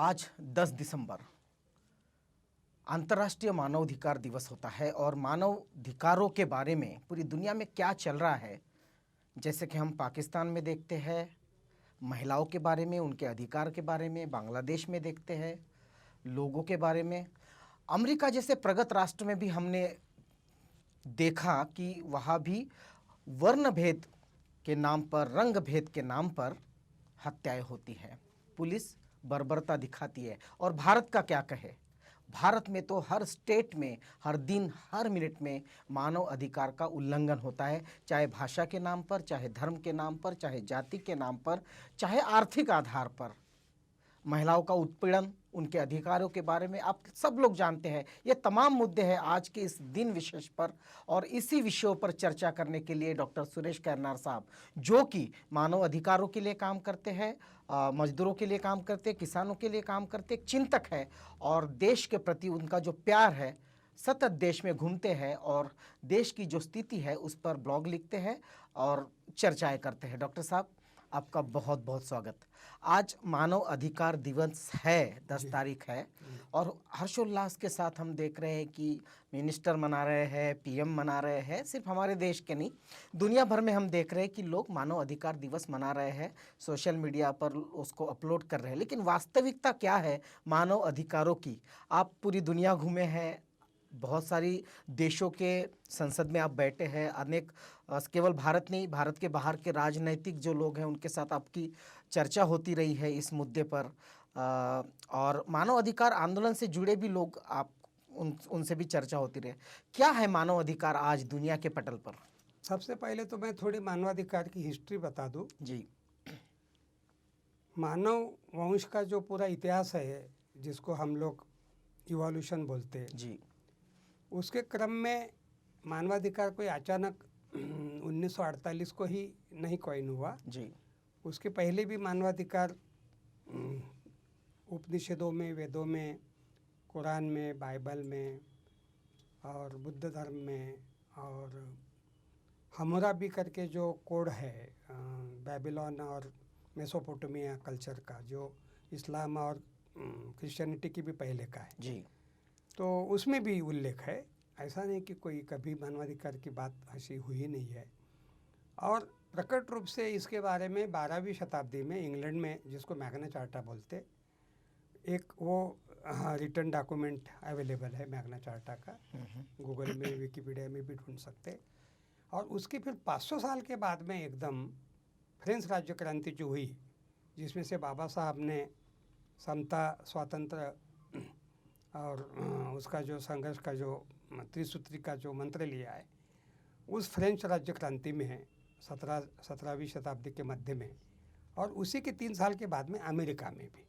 आज 10 दिसंबर अंतर्राष्ट्रीय मानवाधिकार दिवस होता है और मानवाधिकारों के बारे में पूरी दुनिया में क्या चल रहा है, जैसे कि हम पाकिस्तान में देखते हैं महिलाओं के बारे में, उनके अधिकार के बारे में, बांग्लादेश में देखते हैं लोगों के बारे में, अमेरिका जैसे प्रगत राष्ट्र में भी हमने देखा कि वहाँ भी वर्ण भेद के नाम पर, रंग भेद के नाम पर हत्याएं होती हैं, पुलिस बर्बरता दिखाती है। और भारत का क्या कहे, भारत में तो हर स्टेट में हर दिन हर मिनट में मानव अधिकार का उल्लंघन होता है, चाहे भाषा के नाम पर, चाहे धर्म के नाम पर, चाहे जाति के नाम पर, चाहे आर्थिक आधार पर। महिलाओं का उत्पीड़न, उनके अधिकारों के बारे में आप सब लोग जानते हैं। ये तमाम मुद्दे हैं आज के इस दिन विशेष पर, और इसी विषयों पर चर्चा करने के लिए डॉक्टर सुरेश कैरनार साहब, जो कि मानव अधिकारों के लिए काम करते हैं, मजदूरों के लिए काम करते हैं, किसानों के लिए काम करते, एक चिंतक है और देश के प्रति उनका जो प्यार है, सतत देश में घूमते हैं और देश की जो स्थिति है उस पर ब्लॉग लिखते हैं और चर्चाएं करते हैं। डॉक्टर साहब, आपका बहुत बहुत स्वागत। आज मानव अधिकार दिवस है, 10 तारीख है, और हर्षोल्लास के साथ हम देख रहे हैं कि मिनिस्टर मना रहे हैं, पीएम मना रहे हैं। सिर्फ हमारे देश के नहीं, दुनिया भर में हम देख रहे हैं कि लोग मानव अधिकार दिवस मना रहे हैं, सोशल मीडिया पर उसको अपलोड कर रहे हैं। लेकिन वास्तविकता क्या है मानव अधिकारों की? आप पूरी दुनिया घूमे हैं, बहुत सारी देशों के संसद में आप बैठे हैं, अनेक केवल भारत नहीं, भारत के बाहर के राजनीतिक जो लोग हैं उनके साथ आपकी चर्चा होती रही है इस मुद्दे पर, और मानव अधिकार आंदोलन से जुड़े भी लोग, आप उनसे भी चर्चा होती रही। क्या है मानव अधिकार आज दुनिया के पटल पर? सबसे पहले तो मैं थोड़ी मानवाधिकार की हिस्ट्री बता दूं। जी। मानव वंश का जो पूरा इतिहास है, जिसको हम लोग इवोल्यूशन बोलते हैं, जी। उसके क्रम में मानवाधिकार कोई अचानक 1948 को ही नहीं कॉइन हुआ। जी। उसके पहले भी मानवाधिकार उपनिषदों में, वेदों में, कुरान में, बाइबल में और बुद्ध धर्म में, और हम्मुराबी करके जो कोड है बेबीलोन और मेसोपोटामिया कल्चर का, जो इस्लाम और क्रिश्चियनिटी की भी पहले का है, जी। तो उसमें भी उल्लेख है। ऐसा नहीं कि कोई कभी मानवाधिकार की बात ऐसी हुई नहीं है। और प्रकट रूप से इसके बारे में 12वीं शताब्दी में इंग्लैंड में, जिसको मैग्ना चार्टा बोलते, एक वो रिटन डॉक्यूमेंट अवेलेबल है मैग्ना चार्टा का, गूगल में, विकिपीडिया में भी ढूंढ सकते। और उसके फिर 500 साल के बाद में एकदम फ्रेंच राज्य क्रांति जो हुई, जिसमें से बाबा साहब ने समता, स्वातंत्र और उसका जो संघर्ष का जो त्रिसूत्री का जो मंत्र लिया है, उस फ्रेंच राज्य क्रांति में 17वीं शताब्दी के मध्य में, और उसी के 3 साल के बाद में अमेरिका में भी,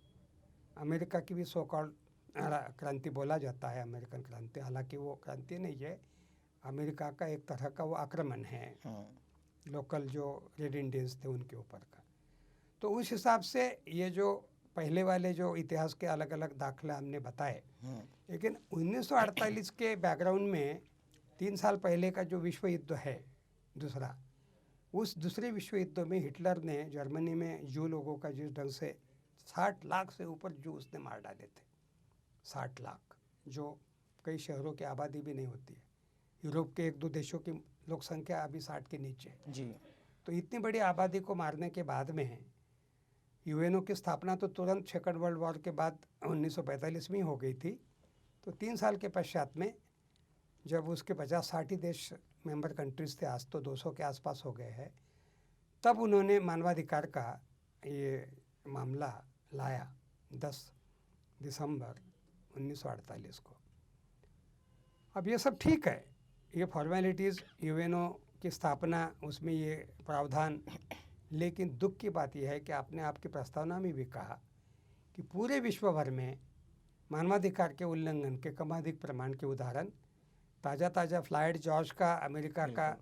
अमेरिका की भी सो कॉल्ड क्रांति बोला जाता है, अमेरिकन क्रांति। हालांकि वो क्रांति नहीं है, अमेरिका का एक तरह का वो आक्रमण है लोकल जो रेड इंडियंस थे उनके ऊपर का। तो उस हिसाब से ये जो पहले वाले जो इतिहास के अलग अलग दाखले हमने बताए, लेकिन 1948 के बैकग्राउंड में 3 साल पहले का जो विश्व युद्ध है दूसरा, उस दूसरे विश्व युद्ध में हिटलर ने जर्मनी में जू लोगों का जिस ढंग से 60 लाख से ऊपर जू उसने मार डाले थे, 60 लाख, जो कई शहरों की आबादी भी नहीं होती है। यूरोप के 1-2 देशों की लोक संख्या अभी 60 के नीचे है। जी। तो इतनी बड़ी आबादी को मारने के बाद में यूएनओ की स्थापना तो तुरंत सेकंड वर्ल्ड वॉर के बाद 1945 में ही हो गई थी। तो 3 साल के पश्चात में जब उसके 50-60 देश मेंबर कंट्रीज थे, आज तो 200 के आसपास हो गए हैं, तब उन्होंने मानवाधिकार का ये मामला लाया 10 दिसंबर 1948 को। अब ये सब ठीक है, ये फॉर्मेलिटीज़, यूएनओ की स्थापना, उसमें ये प्रावधान, लेकिन दुख की बात यह है कि आपने आपकी प्रस्तावना में भी कहा कि पूरे विश्व भर में मानवाधिकार के उल्लंघन के कमाधिक प्रमाण के उदाहरण, ताज़ा फ्लाइड जॉर्ज का, अमेरिका का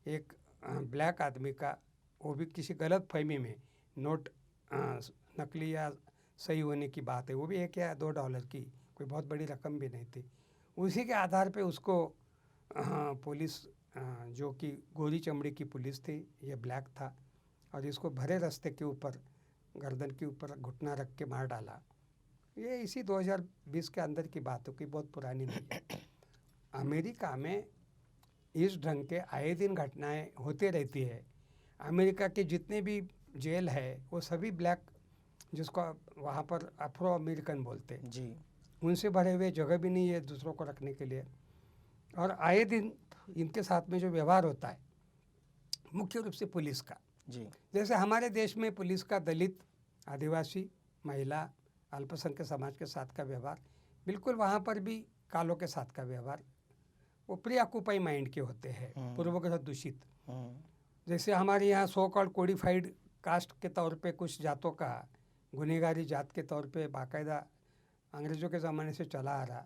एक ब्लैक आदमी का, वो भी किसी गलत फहमी में नोट नकली या सही होने की बात है, वो भी $1 या $2 की, कोई बहुत बड़ी रकम भी नहीं थी। उसी के आधार पे उसको पुलिस, जो कि गोरी चमड़ी की पुलिस थी, ये ब्लैक था, और इसको भरे रास्ते के ऊपर गर्दन के ऊपर घुटना रख के मार डाला। ये इसी 2020 के अंदर की बात हो कि बहुत पुरानी नहीं है। अमेरिका में इस ढंग के आए दिन घटनाएं होते रहती है। अमेरिका के जितने भी जेल है वो सभी ब्लैक, जिसको वहाँ पर अफ्रो अमेरिकन बोलते हैं, जी उनसे भरे हुए, जगह भी नहीं है दूसरों को रखने के लिए। और आए दिन इनके साथ में जो व्यवहार होता है मुख्य रूप से पुलिस का, जी जैसे हमारे देश में पुलिस का दलित, आदिवासी, महिला, अल्पसंख्यक समाज के साथ का व्यवहार, बिल्कुल वहाँ पर भी कालों के साथ का व्यवहार वो प्री ऑक्यूपाई माइंड के होते हैं, पूर्वग्रह दूषित। जैसे हमारे यहाँ सो कॉल्ड कोडिफाइड कास्ट के तौर पे कुछ जातों का गुनहगारी जात के तौर पे बाकायदा अंग्रेज़ों के ज़माने से चला आ रहा,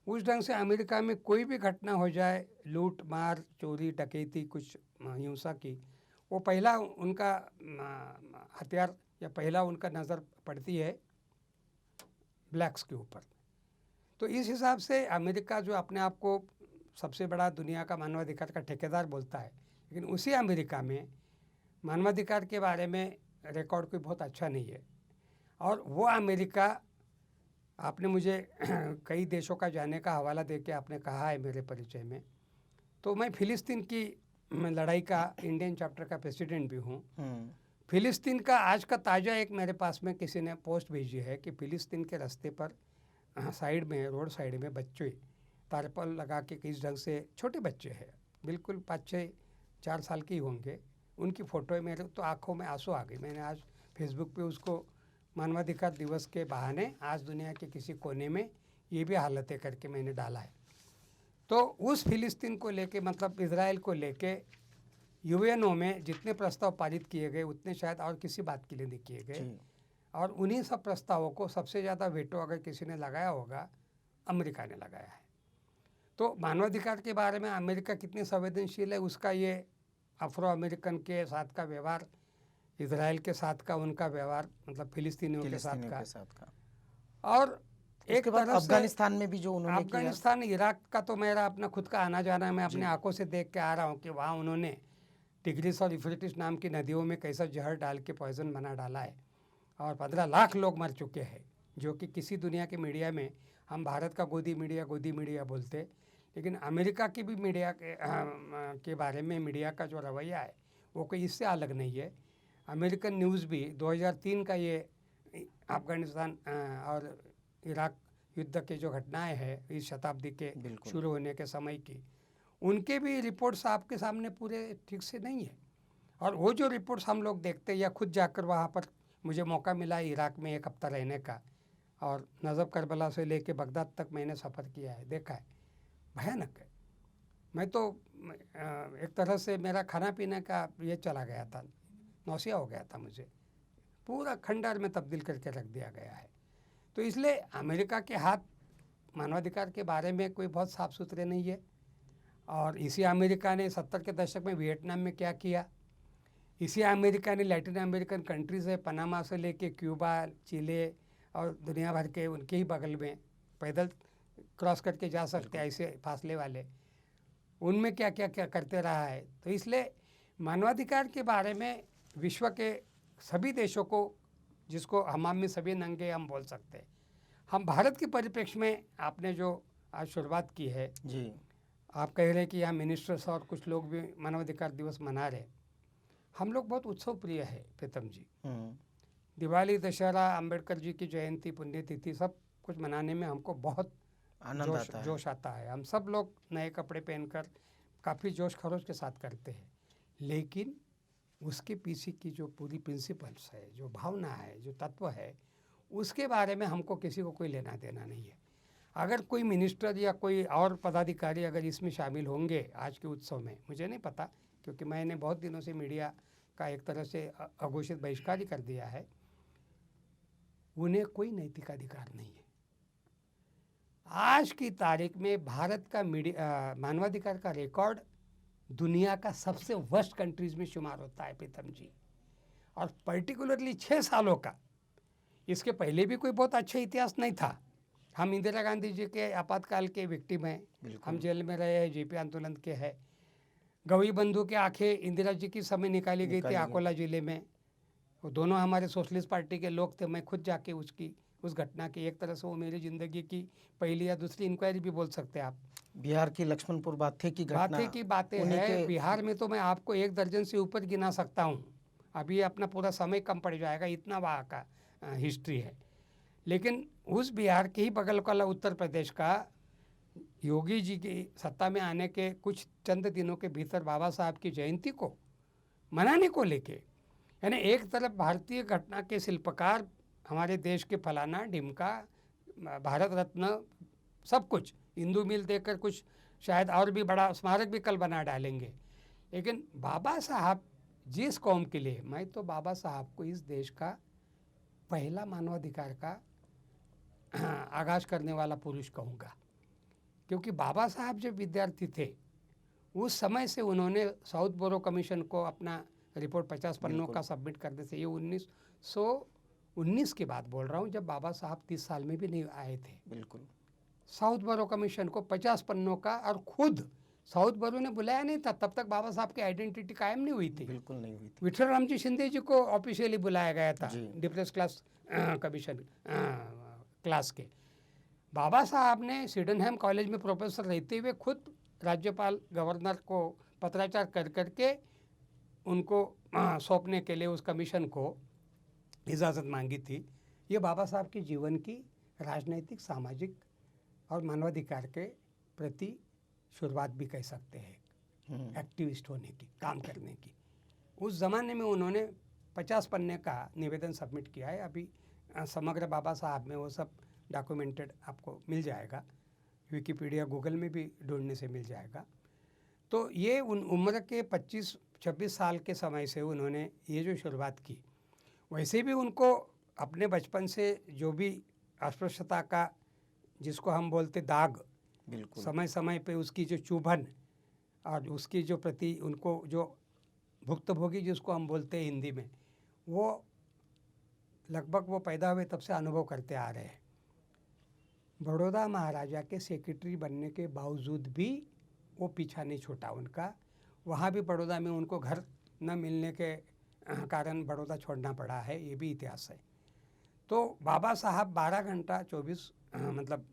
उस ढंग से अमेरिका में कोई भी घटना हो जाए, लूट मार, चोरी, डकैती, कुछ हिंसा की, वो पहला उनका हथियार या पहला उनका नज़र पड़ती है ब्लैक्स के ऊपर। तो इस हिसाब से अमेरिका जो अपने आप को सबसे बड़ा दुनिया का मानवाधिकार का ठेकेदार बोलता है, लेकिन उसी अमेरिका में मानवाधिकार के बारे में रिकॉर्ड कोई बहुत अच्छा नहीं है। और वो अमेरिका, आपने मुझे कई देशों का जाने का हवाला दे के आपने कहा है मेरे परिचय में, तो मैं फ़िलिस्तीन की लड़ाई का इंडियन चैप्टर का प्रेसिडेंट भी हूँ। फ़िलिस्तीन का आज का ताज़ा एक मेरे पास में किसी ने पोस्ट भेजी है कि फ़िलिस्तीन के रास्ते पर साइड में, रोड साइड में बच्चे तारपल लगा के किस ढंग से, छोटे बच्चे हैं, बिल्कुल 5-6-4 साल के ही होंगे, उनकी फ़ोटो है। मेरे तो आंखों में आंसू आ गए। मैंने आज फेसबुक पे उसको मानवाधिकार दिवस के बहाने आज दुनिया के किसी कोने में ये भी हालतें करके मैंने डाला है। तो उस फ़िलिस्तीन को लेके, मतलब इजराइल को लेके यूएनओ में जितने प्रस्ताव पारित किए गए उतने शायद और किसी बात के लिए नहीं किए गए, और उन्हीं सब प्रस्तावों को सबसे ज़्यादा वेटो अगर किसी ने लगाया होगा, अमेरिका ने लगाया है। तो मानवाधिकार के बारे में अमेरिका कितनी संवेदनशील है, उसका ये अफ्रो अमेरिकन के साथ का व्यवहार, इजराइल के साथ का उनका व्यवहार, मतलब फिलिस्तीनियों के साथ का। और एक बाद तरह अफगानिस्तान में भी जो उन्होंने किया, अफगानिस्तान, इराक का तो मेरा अपना खुद का आना जाना है, मैं अपने आंखों से देख के आ रहा हूँ कि वहाँ उन्होंने टिग्रिस और यूफ्रेटिस नाम की नदियों में कैसा जहर डाल के पॉइजन बना डाला है, और 15 लाख लोग मर चुके हैं, जो कि किसी दुनिया के मीडिया में, हम भारत का गोदी मीडिया बोलते, लेकिन अमेरिका की भी मीडिया के बारे में मीडिया का जो रवैया है वो कोई इससे अलग नहीं है। अमेरिकन न्यूज़ भी 2003 का ये अफगानिस्तान और इराक युद्ध के जो घटनाएं हैं इस शताब्दी के शुरू होने के समय की, उनके भी रिपोर्ट्स आपके सामने पूरे ठीक से नहीं है। और वो जो रिपोर्ट्स हम लोग देखते हैं, या खुद जाकर वहाँ पर मुझे मौका मिला है इराक में 1 हफ्ता रहने का, और नजब करबला से लेके बगदाद तक मैंने सफ़र किया है, देखा है, भयानक है। मैं तो एक तरह से मेरा खाना पीने का ये चला गया था, नौसिया हो गया था मुझे, पूरा खंडहर में तब्दील करके रख दिया गया है। तो इसलिए अमेरिका के हाथ मानवाधिकार के बारे में कोई बहुत साफ सुथरे नहीं है। और इसी अमेरिका ने 70 के दशक में वियतनाम में क्या किया, इसी अमेरिका ने लैटिन अमेरिकन कंट्रीज़ है, पनामा से लेके क्यूबा, चिले और दुनिया भर के उनके ही बगल में पैदल क्रॉस करके जा सकते हैं ऐसे फासले वाले, उनमें क्या क्या क्या करते रहा है। तो इसलिए मानवाधिकार के बारे में विश्व के सभी देशों को, जिसको हमाम में सभी नंगे हम बोल सकते हैं, हम भारत के परिप्रेक्ष्य में आपने जो आज शुरुआत की है जी, आप कह रहे हैं कि यहाँ मिनिस्टर्स और कुछ लोग भी मानवाधिकार दिवस मना रहे, हम लोग बहुत उत्सव प्रिय है प्रीतम जी। दिवाली, दशहरा, अंबेडकर जी की जयंती, पुण्यतिथि, सब कुछ मनाने में हमको बहुत जोश आता है। हम सब लोग नए कपड़े पहनकर काफ़ी जोश खरोश के साथ करते हैं, लेकिन उसके पीछे की जो पूरी प्रिंसिपल्स है, जो भावना है, जो तत्व है, उसके बारे में हमको किसी को कोई लेना देना नहीं है। अगर कोई मिनिस्टर या कोई और पदाधिकारी अगर इसमें शामिल होंगे आज के उत्सव में, मुझे नहीं पता, क्योंकि मैंने बहुत दिनों से मीडिया का एक तरह से अघोषित बहिष्कार ही कर दिया है, उन्हें कोई नैतिक अधिकार नहीं है। आज की तारीख में भारत का मानवाधिकार का रिकॉर्ड दुनिया का सबसे वर्स्ट कंट्रीज़ में शुमार होता है प्रीतम जी, और पर्टिकुलरली 6 सालों का। इसके पहले भी कोई बहुत अच्छा इतिहास नहीं था। हम इंदिरा गांधी जी के आपातकाल के विक्टिम हैं, हम जेल में रहे हैं, जेपी आंदोलन के हैं। गौरी बंधु के आंखें इंदिरा जी की समय निकाली गई थी अकोला ज़िले में, वो दोनों हमारे सोशलिस्ट पार्टी के लोग थे, मैं खुद जाके उस घटना की। एक तरह से वो मेरी ज़िंदगी की पहली या दूसरी इंक्वायरी भी बोल सकते हैं आप। बिहार की लक्ष्मणपुर बाथे की घटना, बातें की बातें उन्हीं है। के। बिहार में तो मैं आपको 1 दर्जन से ऊपर गिना सकता हूँ। अभी अपना पूरा समय कम पड़ जाएगा, इतना वहाँ का हिस्ट्री है। लेकिन उस बिहार के ही बगल वाला उत्तर प्रदेश का योगी जी की सत्ता में आने के कुछ चंद दिनों के भीतर बाबा साहब की जयंती को मनाने को लेके, यानी एक तरफ भारतीय घटना के शिल्पकार हमारे देश के फलाना ढिमका भारत रत्न सब कुछ हिंदू मिल देकर कुछ शायद और भी बड़ा स्मारक भी कल बना डालेंगे, लेकिन बाबा साहब जिस कौम के लिए, मैं तो बाबा साहब को इस देश का पहला मानवाधिकार का आगाज करने वाला पुरुष कहूँगा। क्योंकि बाबा साहब जब विद्यार्थी थे उस समय से उन्होंने साउथ बोरो कमीशन को अपना रिपोर्ट 50 पन्नों का सबमिट करने से, ये 1919 की बात बोल रहा हूँ, जब बाबा साहब 30 साल में भी नहीं आए थे। बिल्कुल। साउथ बोरो कमीशन को 50 पन्नों का, और खुद साउथ बोरो ने बुलाया नहीं था, तब तक बाबा साहब की आइडेंटिटी कायम नहीं हुई थी। बिल्कुल नहीं हुई थी। विठल राम जी शिंदे जी को ऑफिशियली बुलाया गया था जी। डिप्रेस क्लास कमीशन क्लास के। बाबा साहब ने सिडनहैम कॉलेज में प्रोफेसर रहते हुए खुद राज्यपाल गवर्नर को पत्राचार कर करके उनको सौंपने के लिए उस कमीशन को इजाज़त मांगी थी। ये बाबा साहब के जीवन की राजनैतिक, सामाजिक और मानवाधिकार के प्रति शुरुआत भी कह सकते हैं, एक्टिविस्ट होने की, काम करने की। उस ज़माने में उन्होंने 50 पन्ने का निवेदन सबमिट किया है। अभी समग्र बाबा साहब में वो सब डॉक्यूमेंटेड आपको मिल जाएगा, विकिपीडिया गूगल में भी ढूंढने से मिल जाएगा। तो ये उन उम्र के 25-26 साल के समय से उन्होंने ये जो शुरुआत की, वैसे भी उनको अपने बचपन से जो भी अस्पृश्यता का, जिसको हम बोलते दाग, बिल्कुल। समय समय पे उसकी जो चुभन और उसकी जो प्रति उनको जो भुक्तभोगी जिसको हम बोलते हैं हिंदी में, वो लगभग वो पैदा हुए तब से अनुभव करते आ रहे हैं। बड़ौदा महाराजा के सेक्रेटरी बनने के बावजूद भी वो पीछा नहीं छूटा उनका। वहाँ भी बड़ौदा में उनको घर न मिलने के कारण बड़ौदा छोड़ना पड़ा है, ये भी इतिहास है। तो बाबा साहब 12 घंटा 24 मतलब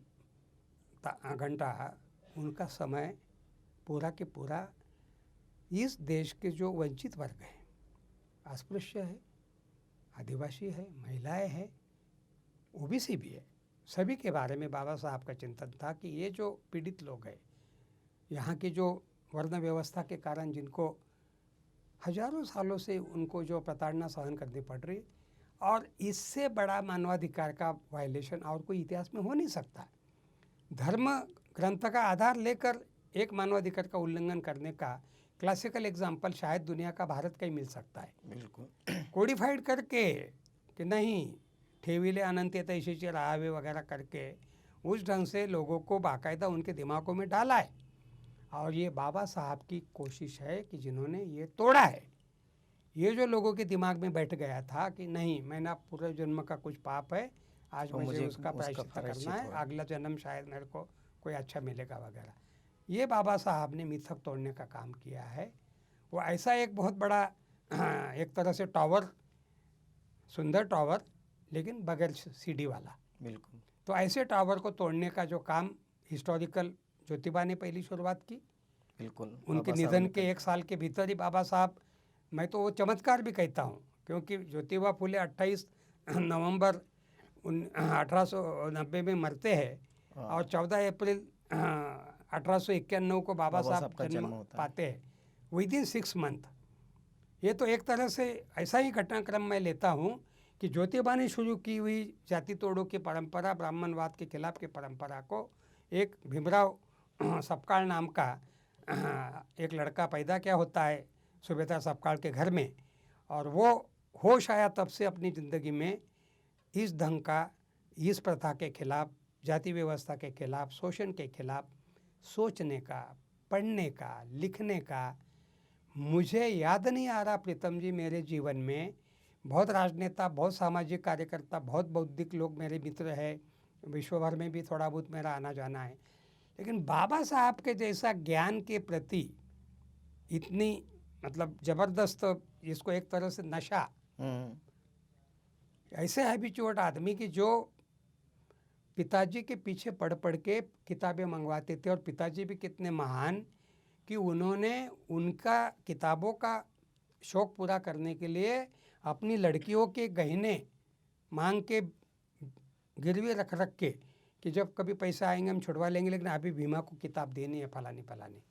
घंटा उनका समय पूरा के पूरा इस देश के जो वंचित वर्ग हैं, अस्पृश्य है, आदिवासी है, महिलाएं हैं, ओबीसी भी है, सभी के बारे में बाबा साहब का चिंतन था कि ये जो पीड़ित लोग हैं, यहाँ की जो वर्ण व्यवस्था के कारण जिनको हजारों सालों से उनको जो प्रताड़ना सहन करनी पड़ रही, और इससे बड़ा मानवाधिकार का वायलेशन और कोई इतिहास में हो नहीं सकता। धर्म ग्रंथ का आधार लेकर एक मानवाधिकार का उल्लंघन करने का क्लासिकल एग्जाम्पल शायद दुनिया का भारत का ही मिल सकता है। बिल्कुल। कोडिफाइड करके कि नहीं ठेविले अनंत तैशीचे राहावे वगैरह करके उस ढंग से लोगों को बाकायदा उनके दिमागों में डाला है। और ये बाबा साहब की कोशिश है कि जिन्होंने ये तोड़ा है, ये जो लोगों के दिमाग में बैठ गया था कि नहीं मैंने पूरे जन्म का कुछ पाप है, आज मुझे उसका प्रायश्चित करना है, अगला जन्म शायद मेरे को कोई अच्छा मिलेगा वगैरह, ये बाबा साहब ने मिथक तोड़ने का काम किया है। वो ऐसा एक बहुत बड़ा एक तरह से टावर, सुंदर टावर लेकिन बगैर सीढ़ी वाला, बिल्कुल। तो ऐसे टावर को तोड़ने का जो काम हिस्टोरिकल ज्योतिबा ने पहली शुरुआत की। बिल्कुल। उनके निधन के 1 साल के भीतर ही बाबा साहब, मैं तो वो चमत्कार भी कहता हूँ, क्योंकि ज्योतिबा फुले 28 नवंबर 1890 में मरते हैं और 14 अप्रैल 1891 को बाबा साहब का जन्म पाते हैं, विद इन 6 मंथ। ये तो एक तरह से ऐसा ही घटनाक्रम मैं लेता हूँ कि ज्योतिबा ने शुरू की हुई जाति तोड़ों की परंपरा, ब्राह्मणवाद के खिलाफ की परंपरा को एक भीमराव सपकाळ नाम का एक लड़का पैदा क्या होता है सूबेदार सपकाळ के घर में, और वो होश आया तब से अपनी ज़िंदगी में इस ढंग का, इस प्रथा के खिलाफ, जाति व्यवस्था के खिलाफ, शोषण के खिलाफ सोचने का, पढ़ने का, लिखने का। मुझे याद नहीं आ रहा प्रीतम जी मेरे जीवन में बहुत राजनेता, बहुत सामाजिक कार्यकर्ता, बहुत बौद्धिक लोग मेरे मित्र हैं, विश्व भर में भी थोड़ा बहुत मेरा आना जाना है, लेकिन बाबा साहब के जैसा ज्ञान के प्रति इतनी मतलब ज़बरदस्त, जिसको एक तरह से नशा, ऐसे हैबिचुएट आदमी की जो पिताजी के पीछे पढ़ पढ़ के किताबें मंगवाते थे, और पिताजी भी कितने महान कि उन्होंने उनका किताबों का शौक़ पूरा करने के लिए अपनी लड़कियों के गहने मांग के गिरवी रख रख के कि जब कभी पैसा आएंगे हम छुड़वा लेंगे, लेकिन अभी भीमा को किताब देनी है फलानी फलानी।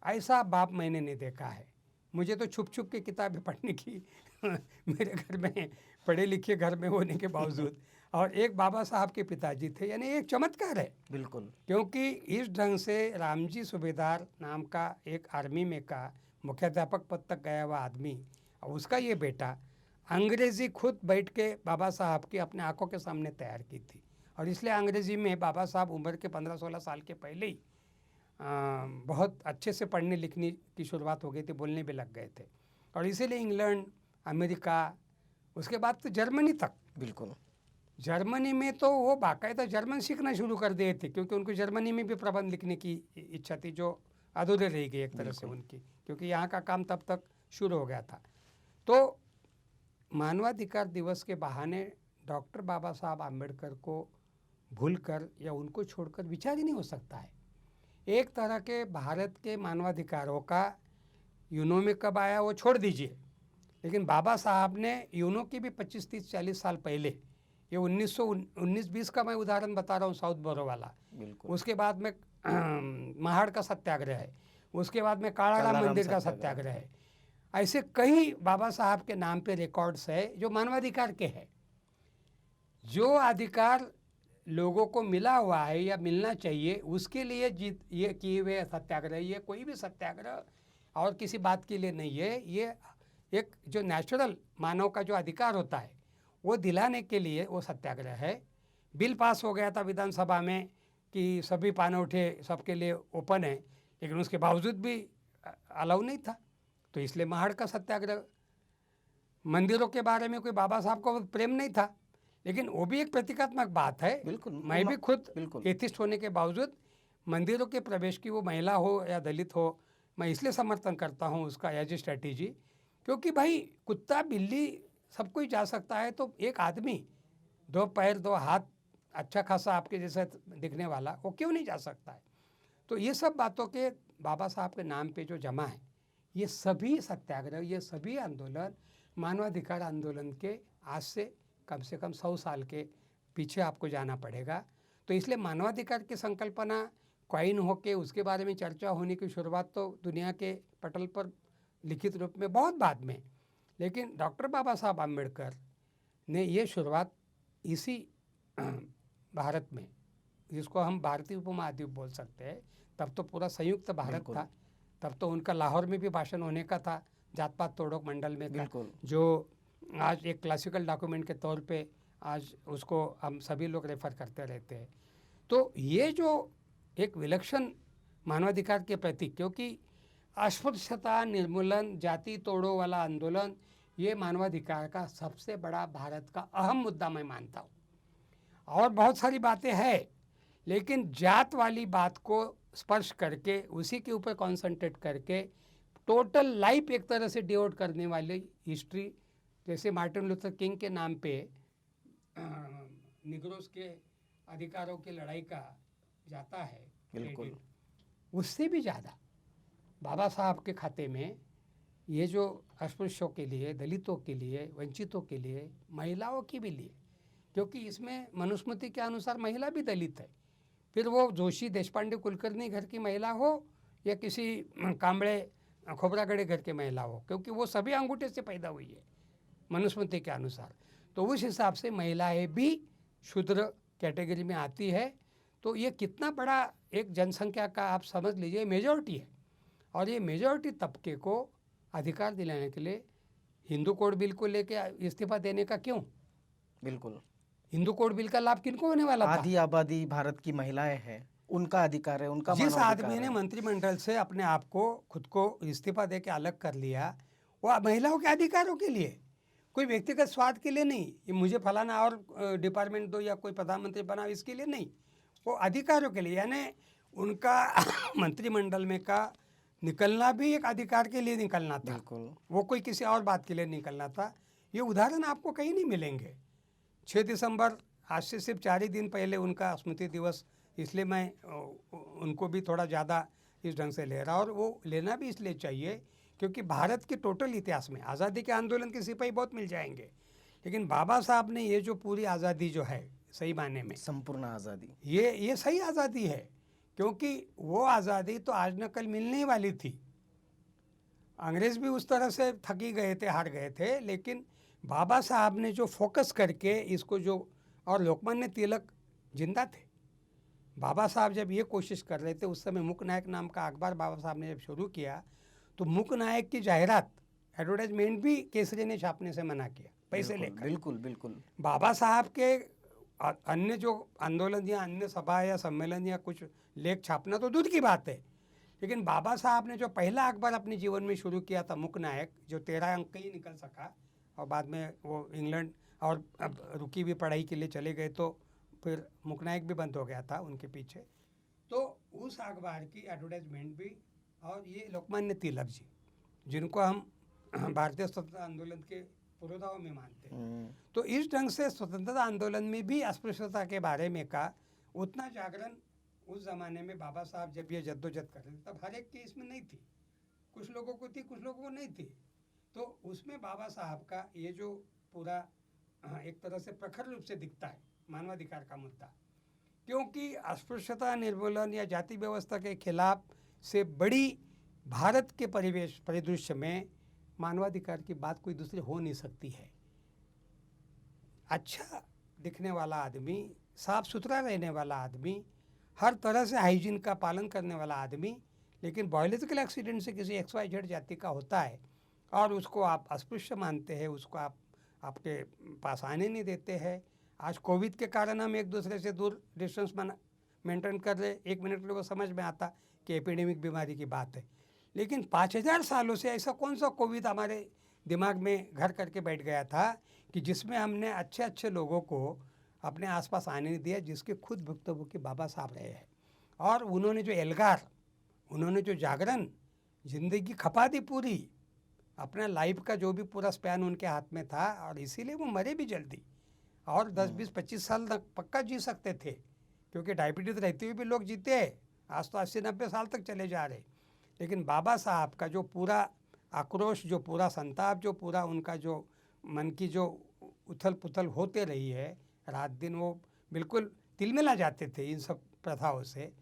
ऐसा बाप मैंने नहीं देखा है। मुझे तो छुप छुप के किताबें पढ़ने की मेरे घर में पढ़े लिखे घर में होने के बावजूद, और एक बाबा साहब के पिताजी थे, यानी एक चमत्कार है। बिल्कुल। क्योंकि इस ढंग से रामजी सूबेदार नाम का एक आर्मी में का मुख्याध्यापक पद तक गया हुआ आदमी, और उसका ये बेटा अंग्रेज़ी खुद बैठ के बाबा साहब की अपने आंखों के सामने तैयार की थी, और इसलिए अंग्रेज़ी में बाबा साहब उम्र के 15-16 साल के पहले ही बहुत अच्छे से पढ़ने लिखने की शुरुआत हो गई थी, बोलने भी लग गए थे। और इसीलिए इंग्लैंड, अमेरिका, उसके बाद तो जर्मनी तक, बिल्कुल, जर्मनी में तो वो बाकायदा जर्मन सीखना शुरू कर दिए थे, क्योंकि उनको जर्मनी में भी प्रबंध लिखने की इच्छा थी, जो अधूरे रह गई एक तरह से उनकी, क्योंकि यहाँ का काम तब तक शुरू हो गया था। तो मानवाधिकार दिवस के बहाने डॉक्टर बाबा साहब आम्बेडकर को भूलकर या उनको छोड़कर विचार ही नहीं हो सकता है। एक तरह के भारत के मानवाधिकारों का यूनो में कब आया वो छोड़ दीजिए, लेकिन बाबा साहब ने यूनो की भी 25-30-40 साल पहले, ये 1919-20 का मैं उदाहरण बता रहा हूँ, साउथ बोरो वाला, उसके बाद में महाड़ का सत्याग्रह है, उसके बाद में कालाराम मंदिर का सत्याग्रह है, ऐसे कई बाबा साहब के नाम पे रिकॉर्ड्स है जो मानवाधिकार के हैं। जो अधिकार लोगों को मिला हुआ है या मिलना चाहिए, उसके लिए ये किए हुए सत्याग्रह, ये कोई भी सत्याग्रह और किसी बात के लिए नहीं है, ये एक जो नेचुरल मानव का जो अधिकार होता है वो दिलाने के लिए वो सत्याग्रह है। बिल पास हो गया था विधानसभा में कि सभी पान उठे सबके लिए ओपन है, लेकिन उसके बावजूद भी अलाउ नहीं था, तो इसलिए महाड़ का सत्याग्रह। मंदिरों के बारे में कोई बाबा साहब को प्रेम नहीं था, लेकिन वो भी एक प्रतीकात्मक बात है। बिल्कुल, मैं भी खुद एथिस्ट होने के बावजूद मंदिरों के प्रवेश की, वो महिला हो या दलित हो, मैं इसलिए समर्थन करता हूँ उसका एज ए स्ट्रैटेजी, क्योंकि भाई कुत्ता बिल्ली सब कोई जा सकता है, तो एक आदमी 2 पैर 2 हाथ अच्छा खासा आपके जैसा दिखने वाला वो क्यों नहीं जा सकता है। तो ये सब बातों के बाबा साहब के नाम पे जो जमा है, ये सभी सत्याग्रह, ये सभी आंदोलन मानवाधिकार आंदोलन के आज से कम 100 साल के पीछे आपको जाना पड़ेगा। तो इसलिए मानवाधिकार की संकल्पना क्वाइन होके उसके बारे में चर्चा होने की शुरुआत तो दुनिया के पटल पर लिखित रूप में बहुत बाद में, लेकिन डॉक्टर बाबा साहब आम्बेडकर ने ये शुरुआत इसी भारत में, जिसको हम भारतीय उपमहाद्वीप बोल सकते हैं, तब तो पूरा संयुक्त भारत था, तब तो उनका लाहौर में भी भाषण होने का था, जात पात तोड़ो मंडल में का, जो आज एक क्लासिकल डॉक्यूमेंट के तौर पे आज उसको हम सभी लोग रेफर करते रहते हैं। तो ये जो एक विलक्षण मानवाधिकार के प्रतीक, क्योंकि अस्पृश्यता निर्मूलन, जाति तोड़ो वाला आंदोलन, ये मानवाधिकार का सबसे बड़ा भारत का अहम मुद्दा मैं मानता हूँ। और बहुत सारी बातें हैं, लेकिन जात वाली बात को स्पर्श करके उसी के ऊपर कॉन्सेंट्रेट करके टोटल लाइफ एक तरह से डिवोट करने वाली हिस्ट्री, जैसे मार्टिन लूथर किंग के नाम पे निग्रोस के अधिकारों की लड़ाई का जाता है, बिल्कुल, उससे भी ज़्यादा बाबा साहब के खाते में ये जो अस्पृश्यों के लिए, दलितों के लिए, वंचितों के लिए, महिलाओं के भी लिए, क्योंकि इसमें मनुस्मृति के अनुसार महिला भी दलित है, फिर वो जोशी देशपांडे कुलकर्णी घर की महिला हो या किसी कांबड़े खोबरागढ़े घर की महिला हो, क्योंकि वो सभी अंगूठे से पैदा हुई है मनुस्मृति के अनुसार, तो उस हिसाब से महिलाएं भी शूद्र कैटेगरी में आती है। तो ये कितना बड़ा एक जनसंख्या का आप समझ लीजिए मेजॉरिटी है, और ये मेजॉरिटी तबके को अधिकार दिलाने के लिए हिंदू कोड बिल को लेके इस्तीफा देने का क्यों? बिल्कुल, हिंदू कोड बिल का लाभ किनको होने वाला था? आधी आबादी भारत की महिलाएं हैं, उनका अधिकार है, उनका जिस आदमी ने मंत्रिमंडल से अपने आप को खुद को इस्तीफा दे के अलग कर लिया, वो महिलाओं के अधिकारों के लिए, कोई व्यक्तिगत स्वार्थ के लिए नहीं, ये मुझे फलाना और डिपार्टमेंट दो या कोई प्रधानमंत्री बनाओ इसके लिए नहीं, वो अधिकारों के लिए, यानी उनका मंत्रिमंडल में का निकलना भी एक अधिकार के लिए निकलना था, वो कोई किसी और बात के लिए निकलना था। ये उदाहरण आपको कहीं नहीं मिलेंगे। 6 दिसंबर आज से सिर्फ 4 ही दिन पहले उनका स्मृति दिवस, इसलिए मैं उनको भी थोड़ा ज़्यादा इस ढंग से ले रहा, और वो लेना भी इसलिए चाहिए क्योंकि भारत के टोटल इतिहास में आज़ादी के आंदोलन के सिपाही बहुत मिल जाएंगे, लेकिन बाबा साहब ने ये जो पूरी आज़ादी जो है सही मायने में संपूर्ण आज़ादी, ये सही आज़ादी है, क्योंकि वो आज़ादी तो आज न कल मिलने ही वाली थी। अंग्रेज़ भी उस तरह से थकी गए थे, हार गए थे, लेकिन बाबा साहब ने जो फोकस करके इसको जो, और लोकमान्य तिलक जिंदा थे। बाबा साहब जब ये कोशिश कर रहे थे, उस समय मुक नायक नाम का अखबार बाबा साहब ने जब शुरू किया, तो मुक नायक की जाहिरात, एडवर्टाइजमेंट भी केसरी ने छापने से मना किया, पैसे लेकर। बिल्कुल बिल्कुल। बाबा साहब के अन्य जो आंदोलन या अन्य सभा या सम्मेलन या कुछ लेख छापना तो दूर की बात है, लेकिन बाबा साहब ने जो पहला अखबार अपने जीवन में शुरू किया था मुक नायक, जो 13 अंक ही निकल सका, और बाद में वो इंग्लैंड और अब रुकी भी पढ़ाई के लिए चले गए, तो फिर मुक नायक भी बंद हो गया था उनके पीछे। तो उस अखबार की एडवर्टाइजमेंट भी, और ये लोकमान्य तिलक जी, जिनको हम भारतीय स्वतंत्रता आंदोलन के पुरोधाओं में मानते हैं, तो इस ढंग से स्वतंत्रता आंदोलन में भी अस्पृश्यता के बारे में का उतना जागरण उस ज़माने में बाबा साहब जब ये जद्दोजहद कर रहे थे, तब हर एक की इसमें नहीं थी, कुछ लोगों को थी, कुछ लोगों को नहीं थी। तो उसमें बाबा साहब का ये जो पूरा एक तरह से प्रखर रूप से दिखता है मानवाधिकार का मुद्दा, क्योंकि अस्पृश्यता निर्मूलन या जाति व्यवस्था के खिलाफ से बड़ी भारत के परिदृश्य में मानवाधिकार की बात कोई दूसरी हो नहीं सकती है। अच्छा दिखने वाला आदमी, साफ सुथरा रहने वाला आदमी, हर तरह से हाइजीन का पालन करने वाला आदमी, लेकिन बायोलॉजिकल एक्सीडेंट से किसी XYZ जाति का होता है और उसको आप अस्पृश्य मानते हैं, उसको आप आपके पास आने नहीं देते हैं। आज कोविड के कारण हम एक दूसरे से दूर डिस्टेंस मेंटेन कर रहे, 1 मिनट के लिए वो समझ में आता कि एपिडेमिक बीमारी की बात है, लेकिन 5000 सालों से ऐसा कौन सा कोविड हमारे दिमाग में घर करके बैठ गया था कि जिसमें हमने अच्छे अच्छे लोगों को अपने आसपास आने नहीं दिया, जिसके खुद भुक्तभोगी बाबा साहब रहे हैं। और उन्होंने जो एल्गार, उन्होंने जो जागरण, जिंदगी खपा दी पूरी, अपना लाइफ का जो भी पूरा स्पैन उनके हाथ में था, और इसीलिए वो मरे भी जल्दी, और 10, 20, 25 साल तक पक्का जी सकते थे, क्योंकि डायबिटीज़ रहते हुए भी लोग जीते हैं, आज तो 80-90 साल तक चले जा रहे। लेकिन बाबा साहब का जो पूरा आक्रोश, जो पूरा संताप, जो पूरा उनका जो मन की जो उथल पुथल होते रही है रात दिन, वो बिल्कुल तिलमिला जाते थे इन सब प्रथाओं से।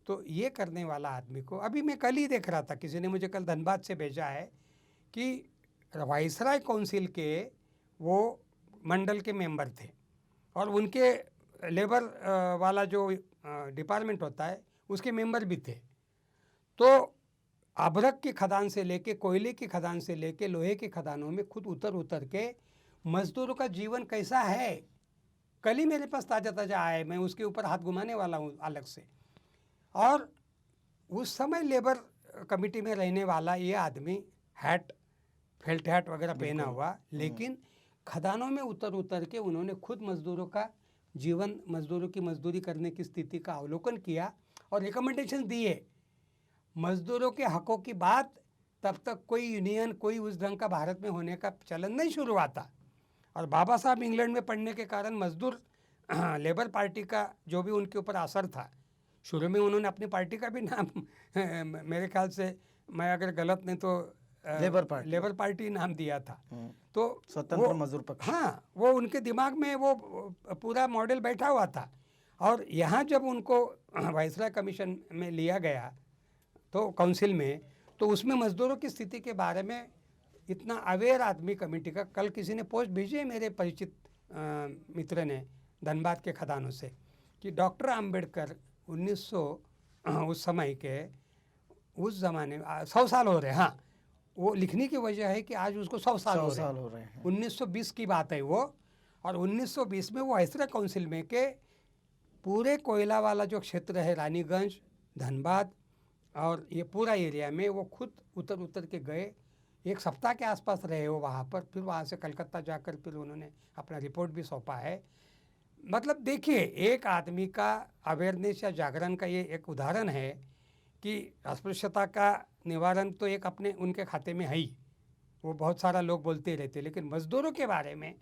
तो ये करने वाला आदमी को, अभी मैं कल ही देख रहा था, किसी ने मुझे कल धनबाद से भेजा है कि वाइसराय काउंसिल के वो मंडल के मेंबर थे, और उनके लेबर वाला जो डिपार्टमेंट होता है उसके मेंबर भी थे। तो अभ्रक की खदान से लेके, कोयले की खदान से लेके, लोहे की खदानों में खुद उतर के मजदूरों का जीवन कैसा है, कल ही मेरे पास ताज़ा आया है, मैं उसके ऊपर हाथ घुमाने वाला हूँ अलग से। और उस समय लेबर कमेटी में रहने वाला ये आदमी हैट, फेल्ट हैट वगैरह पहना हुआ, लेकिन खदानों में उतर के उन्होंने खुद मजदूरों का जीवन, मजदूरों की मजदूरी करने की स्थिति का अवलोकन किया और रिकमेंडेशन दिए। मजदूरों के हकों की बात तब तक कोई यूनियन, कोई उस ढंग का भारत में होने का चलन नहीं शुरू हुआ था। और बाबा साहब इंग्लैंड में पढ़ने के कारण मजदूर लेबर पार्टी का जो भी उनके ऊपर असर था, शुरू में उन्होंने अपनी पार्टी का भी नाम मेरे ख्याल से, मैं अगर गलत नहीं तो लेबर पार्टी नाम दिया था। तो स्वतंत्र मजदूर पक्ष, हाँ, वो उनके दिमाग में वो पूरा मॉडल बैठा हुआ था। और यहाँ जब उनको वाइसराय कमीशन में लिया गया तो काउंसिल में, तो उसमें मजदूरों की स्थिति के बारे में इतना अवेयर आदमी कमेटी का, कल किसी ने पोस्ट भेजी है मेरे परिचित मित्र ने धनबाद के खदानों से, कि डॉक्टर आम्बेडकर 1900 उस समय के, उस ज़माने में 100 साल हो रहे हैं। हाँ, वो लिखने की वजह है कि आज उसको 100 साल हो रहे हैं। 1920 की बात है वो, और 1920 में वो वाइसराय काउंसिल में के पूरे कोयला वाला जो क्षेत्र है, रानीगंज, धनबाद और ये पूरा एरिया में, वो खुद उतर के गए, 1 सप्ताह के आसपास रहे वो वहाँ पर। फिर वहाँ से कलकत्ता जाकर फिर उन्होंने अपना रिपोर्ट भी सौंपा है। मतलब देखिए, एक आदमी का अवेयरनेस या जागरण का ये एक उदाहरण है कि अस्पृश्यता का निवारण तो एक अपने उनके खाते में है ही, वो बहुत सारा लोग बोलते रहते, लेकिन मज़दूरों के बारे में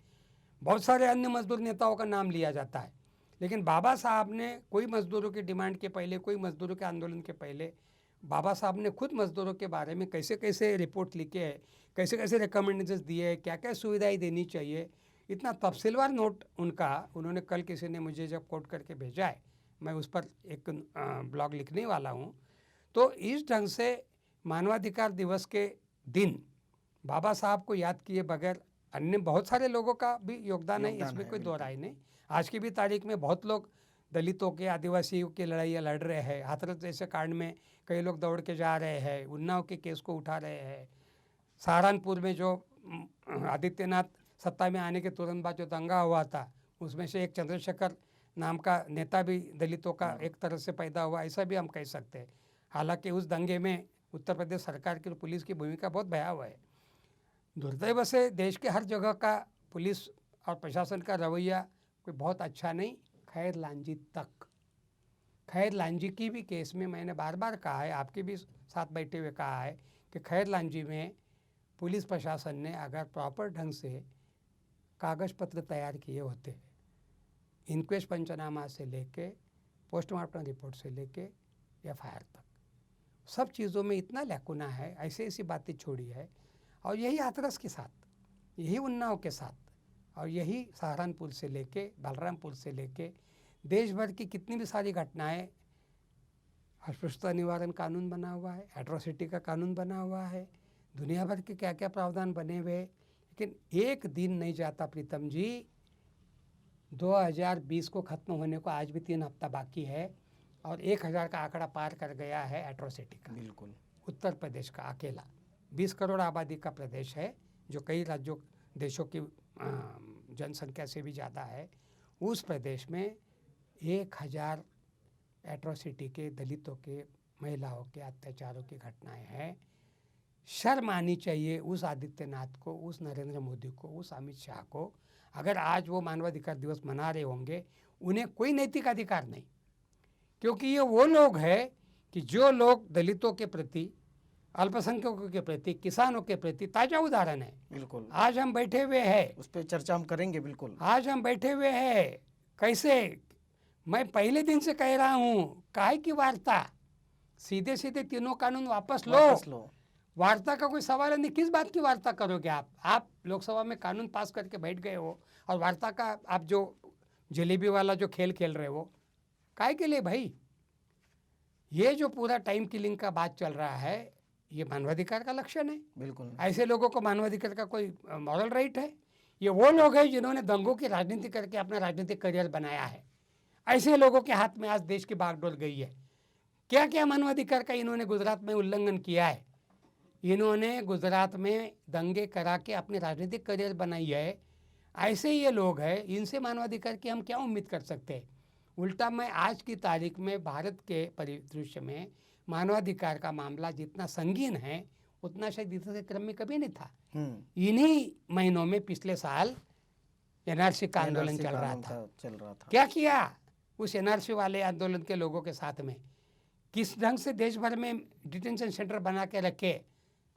बहुत सारे अन्य मजदूर नेताओं का नाम लिया जाता है, लेकिन बाबा साहब ने कोई मजदूरों की डिमांड के पहले, कोई मजदूरों के आंदोलन के पहले बाबा साहब ने खुद मजदूरों के बारे में कैसे कैसे रिपोर्ट लिखे है, कैसे कैसे रिकमेंडेशंस दिए है, क्या क्या सुविधाएं देनी चाहिए, इतना तफसीलवार नोट उनका उन्होंने कल किसी ने मुझे जब कोट करके भेजा है, मैं उस पर एक ब्लॉग लिखने वाला हूँ। तो इस ढंग से मानवाधिकार दिवस के दिन बाबा साहब को याद किए बगैर अन्य बहुत सारे लोगों का भी योगदान है, योगदान इसमें है, कोई दो बिल्कुल। राय नहीं। आज की भी तारीख में बहुत लोग दलितों के, आदिवासियों की लड़ाइयाँ लड़ रहे हैं। हाथरस जैसे कांड में कई लोग दौड़ के जा रहे हैं, उन्नाव के केस को उठा रहे हैं। सहारनपुर में जो आदित्यनाथ सत्ता में आने के तुरंत बाद जो दंगा हुआ था, उसमें से एक चंद्रशेखर नाम का नेता भी दलितों का एक तरह से पैदा हुआ, ऐसा भी हम कह सकते हैं। हालांकि उस दंगे में उत्तर प्रदेश सरकार की और पुलिस की भूमिका बहुत भयावह है। दुर्दैव से देश के हर जगह का पुलिस और प्रशासन का रवैया कोई बहुत अच्छा नहीं। खैर लांजी तक, खैर लांजी की भी केस में मैंने बार बार कहा है, आपके भी साथ बैठे हुए कहा है कि खैर लांजी में पुलिस प्रशासन ने अगर प्रॉपर ढंग से कागज पत्र तैयार किए होते, इंक्वेस्ट पंचनामा से लेके पोस्टमार्टम रिपोर्ट से लेके एफआईआर तक, सब चीज़ों में इतना लैकुना है, ऐसी ऐसी बातें छोड़ी है। और यही हाथरस के साथ, यही उन्नाव के साथ, और यही सहारनपुर से लेके बलरामपुर से लेके देश भर की कितनी भी सारी घटनाएं, अस्पृश्यता निवारण कानून बना हुआ है, एट्रोसिटी का कानून बना हुआ है, दुनिया भर के क्या क्या प्रावधान बने हुए, लेकिन एक दिन नहीं जाता प्रीतम जी, 2020 को ख़त्म होने को आज भी 3 हफ्ता बाकी है और 1000 का आंकड़ा पार कर गया है एट्रोसिटी का। बिल्कुल। उत्तर प्रदेश का अकेला 20 करोड़ आबादी का प्रदेश है, जो कई राज्यों देशों की जनसंख्या से भी ज़्यादा है। उस प्रदेश में 1000 एट्रोसिटी के, दलितों के, महिलाओं के अत्याचारों की घटनाएं हैं। शर्म आनी चाहिए उस आदित्यनाथ को, उस नरेंद्र मोदी को, उस अमित शाह को। अगर आज वो मानवाधिकार दिवस मना रहे होंगे, उन्हें कोई नैतिक अधिकार नहीं, क्योंकि ये वो लोग हैं कि जो लोग दलितों के प्रति, अल्पसंख्यकों के प्रति, किसानों के प्रति ताज़ा उदाहरण है। बिल्कुल, आज हम बैठे हुए हैं, उस पर चर्चा हम करेंगे। बिल्कुल, आज हम बैठे हुए हैं, कैसे, मैं पहले दिन से कह रहा हूँ, काहे की वार्ता, सीधे सीधे तीनों कानून वापस लो। वार्ता का कोई सवाल नहीं, किस बात की वार्ता करोगे आप लोकसभा में कानून पास करके बैठ गए हो, और वार्ता का आप जो जलेबी वाला जो खेल खेल रहे हो, काहे के लिए भाई? ये जो पूरा टाइम किलिंग का बात चल रहा है, ये मानवाधिकार का लक्षण है। बिल्कुल, ऐसे लोगों को मानवाधिकार का कोई मॉरल राइट है? ये वो लोग हैं जिन्होंने दंगों की राजनीति करके अपना राजनीतिक करियर बनाया है। ऐसे लोगों के हाथ में आज देश की बागडोर गई है। क्या क्या मानवाधिकार का इन्होंने गुजरात में उल्लंघन किया है। इन्होंने गुजरात में दंगे करा के अपनी राजनीतिक करियर बनाई है। ऐसे ये लोग हैं, इनसे मानवाधिकार की हम क्या उम्मीद कर सकते हैं? उल्टा मैं आज की तारीख में भारत के परिदृश्य में मानवाधिकार का मामला जितना संगीन है, उतना शायद इतिहास के क्रम में कभी नहीं था। इन्हीं महीनों में पिछले साल एनआरसी का आंदोलन चल रहा था। क्या किया उस एनआरसी वाले आंदोलन के लोगों के साथ में? किस ढंग से देश भर में डिटेंशन सेंटर बना के रखे।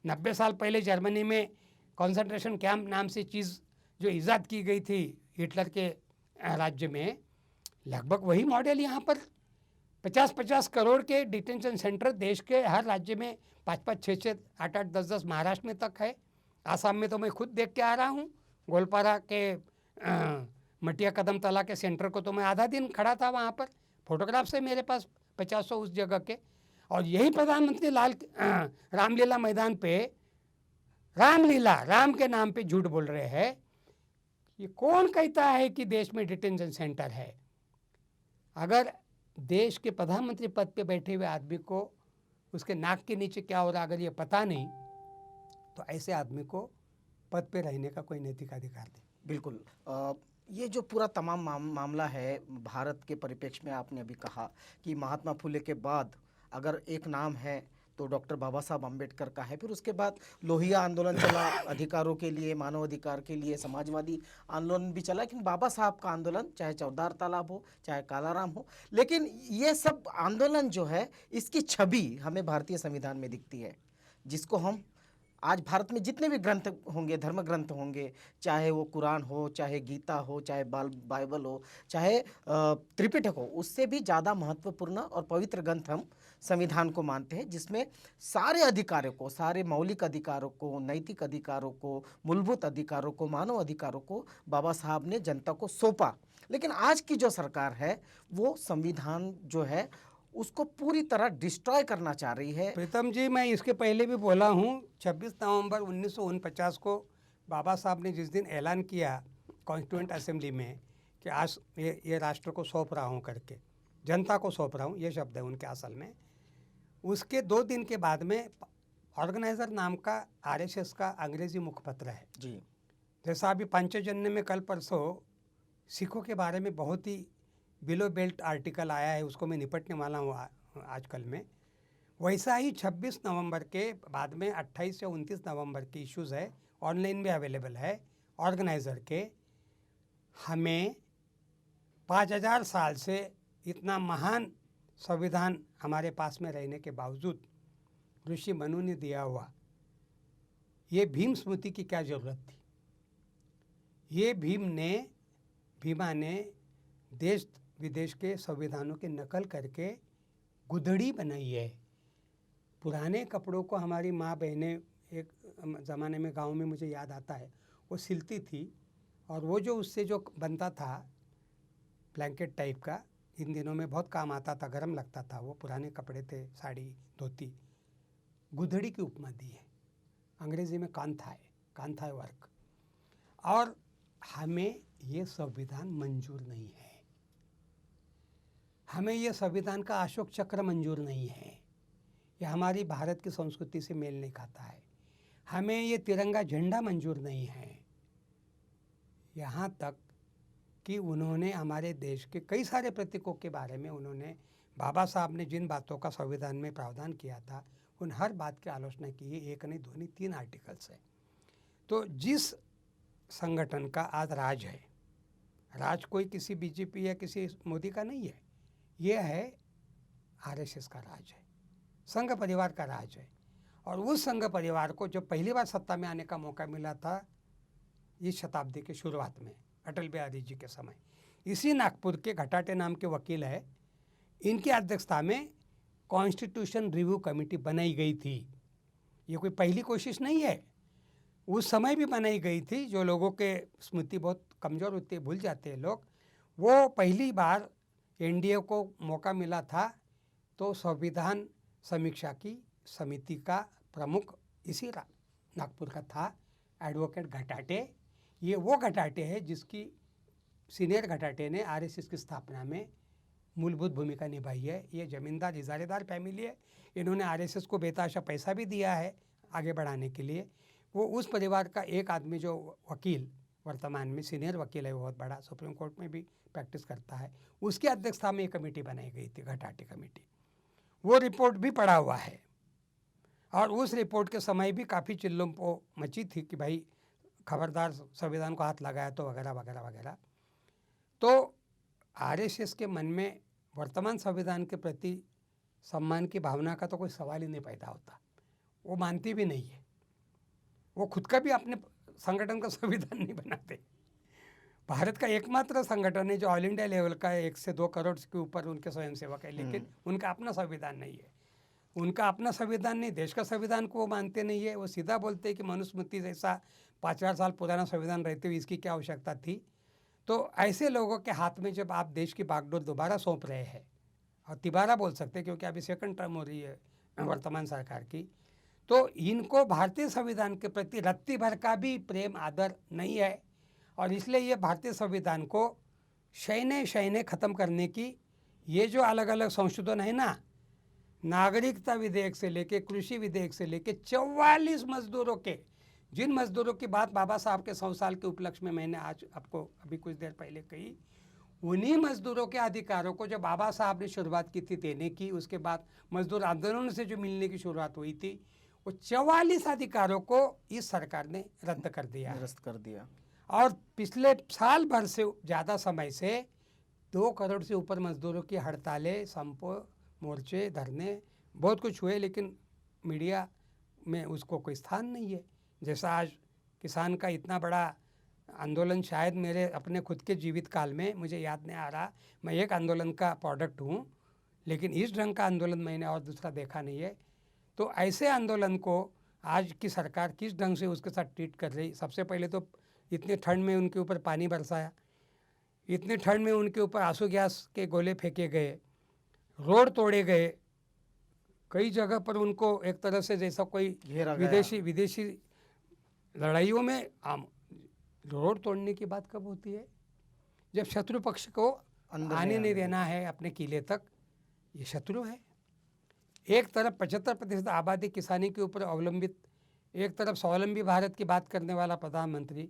90 साल पहले जर्मनी में कॉन्सेंट्रेशन कैंप नाम से चीज़ जो ईजाद की गई थी हिटलर के राज्य में, लगभग वही मॉडल यहाँ पर 50-50 करोड़ के डिटेंशन सेंटर देश के हर राज्य में 5-5, 6-6, 8-8, 10-10 महाराष्ट्र में तक है। आसाम में तो मैं खुद देख के आ रहा हूँ। गोलपारा के मटिया कदम तला के सेंटर को तो मैं आधा दिन खड़ा था वहाँ पर, फोटोग्राफ्स है मेरे पास 50 उस जगह के। और यही प्रधानमंत्री रामलीला मैदान पे रामलीला, राम के नाम पे झूठ बोल रहे हैं। ये कौन कहता है कि देश में डिटेंशन सेंटर है? अगर देश के प्रधानमंत्री पद पे बैठे हुए आदमी को उसके नाक के नीचे क्या हो रहा अगर ये पता नहीं, तो ऐसे आदमी को पद पे रहने का कोई नैतिक अधिकार नहीं। बिल्कुल, ये जो पूरा तमाम मामला है भारत के परिप्रेक्ष्य में, आपने अभी कहा कि महात्मा फुले के बाद अगर एक नाम है तो डॉक्टर बाबा साहब अम्बेडकर का है। फिर उसके बाद लोहिया आंदोलन चला अधिकारों के लिए, मानव अधिकार के लिए, समाजवादी आंदोलन भी चला। लेकिन बाबा साहब का आंदोलन, चाहे चौदार तालाब हो, चाहे कालाराम हो, लेकिन ये सब आंदोलन जो है, इसकी छवि हमें भारतीय संविधान में दिखती है, जिसको हम आज भारत में जितने भी ग्रंथ होंगे, धर्म ग्रंथ होंगे, चाहे वो कुरान हो, चाहे गीता हो, चाहे बाइबल हो, चाहे त्रिपिटक हो, उससे भी ज़्यादा महत्वपूर्ण और पवित्र ग्रंथ हम संविधान को मानते हैं, जिसमें सारे अधिकारों को, सारे मौलिक अधिकारों को, नैतिक अधिकारों को, मूलभूत अधिकारों को, मानव अधिकारों को बाबा साहब ने जनता को सौंपा। लेकिन आज की जो सरकार है वो संविधान जो है उसको पूरी तरह डिस्ट्रॉय करना चाह रही है। प्रीतम जी, मैं इसके पहले भी बोला हूँ, 26 नवंबर 1949 को बाबा साहब ने जिस दिन ऐलान किया कॉन्स्टिट्यूएंट असेंबली में कि आज ये राष्ट्र को सौंप रहा हूँ करके, जनता को सौंप रहा हूँ, ये शब्द है उनके असल में, उसके 2 दिन के बाद में ऑर्गेनाइजर नाम का आरएसएस का अंग्रेजी मुखपत्र है जी। जैसा अभी पंचजन्य में कल परसों सिखों के बारे में बहुत ही बिलो बेल्ट आर्टिकल आया है, उसको मैं निपटने वाला हूँ आजकल में, वैसा ही 26 नवंबर के बाद में 28 या 29 नवंबर की इश्यूज़ है, ऑनलाइन भी अवेलेबल है ऑर्गेनाइज़र के। हमें 5000 साल से इतना महान संविधान हमारे पास में रहने के बावजूद ऋषि मनु ने दिया हुआ ये भीम स्मृति की क्या ज़रूरत थी? ये भीमा ने देश विदेश के संविधानों की नकल करके गुदड़ी बनाई है। पुराने कपड़ों को हमारी माँ बहनें एक ज़माने में गांव में मुझे याद आता है वो सिलती थी, और वो जो उससे जो बनता था ब्लैंकेट टाइप का, इन दिनों में बहुत काम आता था, गर्म लगता था, वो पुराने कपड़े थे, साड़ी धोती, गुदड़ी की उपमा दी है, अंग्रेज़ी में कांथा है वर्क। और हमें ये संविधान मंजूर नहीं है, हमें ये संविधान का अशोक चक्र मंजूर नहीं है, ये हमारी भारत की संस्कृति से मेल नहीं खाता है, हमें ये तिरंगा झंडा मंजूर नहीं है। यहाँ तक कि उन्होंने हमारे देश के कई सारे प्रतीकों के बारे में, उन्होंने बाबा साहब ने जिन बातों का संविधान में प्रावधान किया था उन हर बात की आलोचना की है। एक नहीं, 2 नहीं, 3 आर्टिकल्स है। तो जिस संगठन का आज राज है, राज कोई किसी बीजेपी या किसी मोदी का नहीं है, ये है आरएसएस का राज है, संघ परिवार का राज है। और उस संघ परिवार को जब पहली बार सत्ता में आने का मौका मिला था इस शताब्दी के शुरुआत में, अटल बिहारी जी के समय, इसी नागपुर के घटाटे नाम के वकील है, इनकी अध्यक्षता में कॉन्स्टिट्यूशन रिव्यू कमेटी बनाई गई थी। ये कोई पहली कोशिश नहीं है, उस समय भी बनाई गई थी। जो लोगों के स्मृति बहुत कमज़ोर होती है, भूल जाते हैं लोग, वो पहली बार एनडीए को मौका मिला था तो संविधान समीक्षा की समिति का प्रमुख इसी नागपुर का था, एडवोकेट घटाटे। ये वो घटाटे है जिसकी सीनियर घटाटे ने आरएसएस की स्थापना में मूलभूत भूमिका निभाई है। ये जमींदार इजारेदार फैमिली है, इन्होंने आरएसएस को बेतहाशा पैसा भी दिया है आगे बढ़ाने के लिए। वो उस परिवार का एक आदमी जो वकील वर्तमान में सीनियर वकील है, बहुत बड़ा, सुप्रीम कोर्ट में भी प्रैक्टिस करता है, उसकी अध्यक्षता में एक कमेटी बनाई गई थी, घटाटे कमेटी। वो रिपोर्ट भी पढ़ा हुआ है, और उस रिपोर्ट के समय भी काफ़ी चिल्लम मची थी कि भाई खबरदार संविधान को हाथ लगाया तो वगैरह वगैरह वगैरह। तो आरएसएस के मन में वर्तमान संविधान के प्रति सम्मान की भावना का तो कोई सवाल ही नहीं पैदा होता, वो मानती भी नहीं है, वो खुद का भी अपने संगठन का संविधान नहीं बनाते। भारत का एकमात्र संगठन है जो ऑल इंडिया लेवल का 1 से 2 करोड़ के ऊपर उनके स्वयंसेवक है, लेकिन उनका अपना संविधान नहीं है। उनका अपना संविधान नहीं, देश का संविधान को वो मानते नहीं है। वो सीधा बोलते हैं कि मनुस्मृति जैसा 5000 साल पुराना संविधान रहते हुए इसकी क्या आवश्यकता थी। तो ऐसे लोगों के हाथ में जब आप देश की बागडोर दोबारा सौंप रहे हैं, और तिबारा बोल सकते हैं क्योंकि अभी 2nd टर्म हो रही है वर्तमान सरकार की, तो इनको भारतीय संविधान के प्रति रत्ती भर का भी प्रेम आदर नहीं है। और इसलिए ये भारतीय संविधान को शयने ख़त्म करने की ये जो अलग अलग संशोधन है ना, नागरिकता विधेयक से लेके, कृषि विधेयक से लेके, 44 मजदूरों के, जिन मजदूरों की बात बाबा साहब के 100 साल के उपलक्ष्य में मैंने आज आपको अभी कुछ देर पहले कही, उन्हीं मजदूरों के अधिकारों को जो बाबा साहब ने शुरुआत की थी देने की, उसके बाद मजदूर आंदोलन से जो मिलने की शुरुआत हुई थी, वो 44 अधिकारों को इस सरकार ने रद्द कर दिया, निरस्त कर दिया। और पिछले साल भर से ज़्यादा समय से 2 करोड़ से ऊपर मजदूरों की हड़तालें, संप, मोर्चे, धरने, बहुत कुछ हुए, लेकिन मीडिया में उसको कोई स्थान नहीं है। जैसा आज किसान का इतना बड़ा आंदोलन, शायद मेरे अपने खुद के जीवित काल में, मुझे याद नहीं आ रहा, मैं एक आंदोलन का प्रोडक्ट हूँ, लेकिन इस ढंग का आंदोलन मैंने और दूसरा देखा नहीं है। तो ऐसे आंदोलन को आज की सरकार किस ढंग से उसके साथ ट्रीट कर रही। सबसे पहले तो इतने ठंड में उनके ऊपर पानी बरसाया, इतने ठंड में उनके ऊपर आंसू गैस के गोले फेंके गए, रोड तोड़े गए, कई जगह पर उनको एक तरह से जैसा कोई घेरा गया। विदेशी लड़ाइयों में रोड तोड़ने की बात कब होती है? जब शत्रु पक्ष को अंदर आने नहीं देना। देना है अपने किले तक। ये शत्रु है। एक तरफ 75% आबादी किसानी के ऊपर अवलंबित, एक तरफ स्वावलंबी भारत की बात करने वाला प्रधानमंत्री,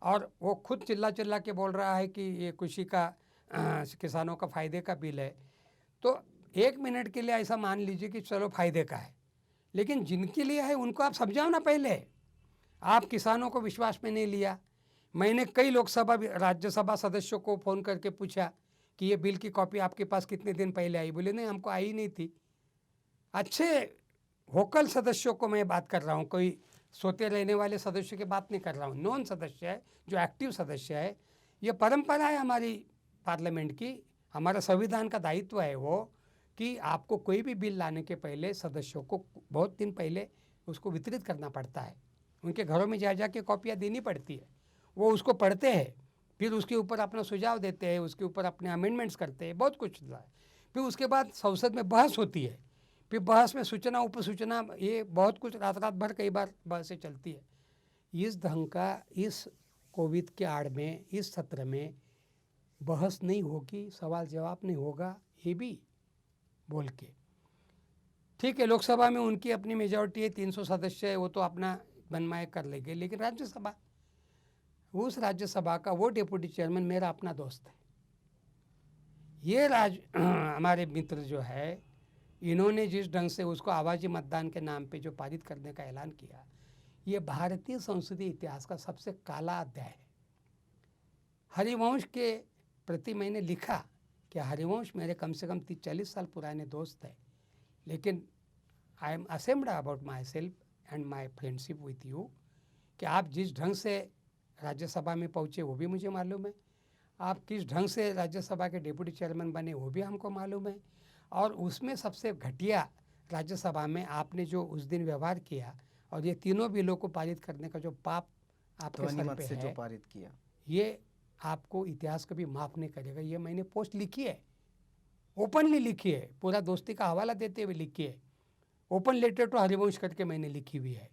और वो खुद चिल्ला चिल्ला के बोल रहा है कि ये कृषि का किसानों का फ़ायदे का बिल है। तो एक मिनट के लिए ऐसा मान लीजिए कि चलो फ़ायदे का है, लेकिन जिनके लिए है उनको आप समझाओ ना। पहले आप किसानों को विश्वास में नहीं लिया। मैंने कई लोकसभा राज्यसभा सदस्यों को फ़ोन करके पूछा कि ये बिल की कॉपी आपके पास कितने दिन पहले आई? बोले नहीं, हमको आई नहीं थी। अच्छे वोकल सदस्यों को मैं बात कर रहा हूँ, कोई सोते रहने वाले सदस्यों की बात नहीं कर रहा हूँ। नॉन सदस्य है, जो एक्टिव सदस्य है। ये परंपरा है हमारी पार्लियामेंट की, हमारा संविधान का दायित्व है वो कि आपको कोई भी बिल लाने के पहले सदस्यों को बहुत दिन पहले उसको वितरित करना पड़ता है। उनके घरों में जा के कॉपियाँ देनी पड़ती है। वो उसको पढ़ते हैं, फिर उसके ऊपर अपना सुझाव देते हैं, उसके ऊपर अपने अमेंडमेंट्स करते हैं, बहुत कुछ होता है। फिर उसके बाद संसद में बहस होती है, फिर बहस में सूचना उपसूचना, ये बहुत कुछ रात भर कई बार बहसें चलती है। इस ढंग का इस कोविड के आड़ में इस सत्र में बहस नहीं होगी, सवाल जवाब नहीं होगा, ये भी बोल के ठीक है। लोकसभा में उनकी अपनी मेजॉरिटी है, 300 सदस्य है, वो तो अपना बनमाए कर लेंगे। लेकिन राज्यसभा, उस राज्यसभा का वो डिप्टी चेयरमैन मेरा अपना दोस्त है। ये हमारे मित्र जो है, इन्होंने जिस ढंग से उसको आवाज़ी मतदान के नाम पे जो पारित करने का ऐलान किया, ये भारतीय संसदीय इतिहास का सबसे काला अध्याय है। हरिवंश के प्रति मैंने लिखा कि हरिवंश मेरे कम से कम 30-40 साल पुराने दोस्त है, लेकिन I am ashamed about my self and my friendship with you, कि आप जिस ढंग से राज्यसभा में पहुँचे वो भी मुझे मालूम है, आप किस ढंग से राज्यसभा के डिप्टी चेयरमैन बने वो भी हमको मालूम है, और उसमें सबसे घटिया राज्यसभा में आपने जो उस दिन व्यवहार किया और ये तीनों बिलों को पारित करने का जो पाप आपके सर पे है, जो पारित किया, ये आपको इतिहास कभी माफ़ नहीं करेगा। ये मैंने पोस्ट लिखी है, ओपनली लिखी है, पूरा दोस्ती का हवाला देते हुए लिखी है, ओपन लेटर टू हरिवंश करके मैंने लिखी हुई है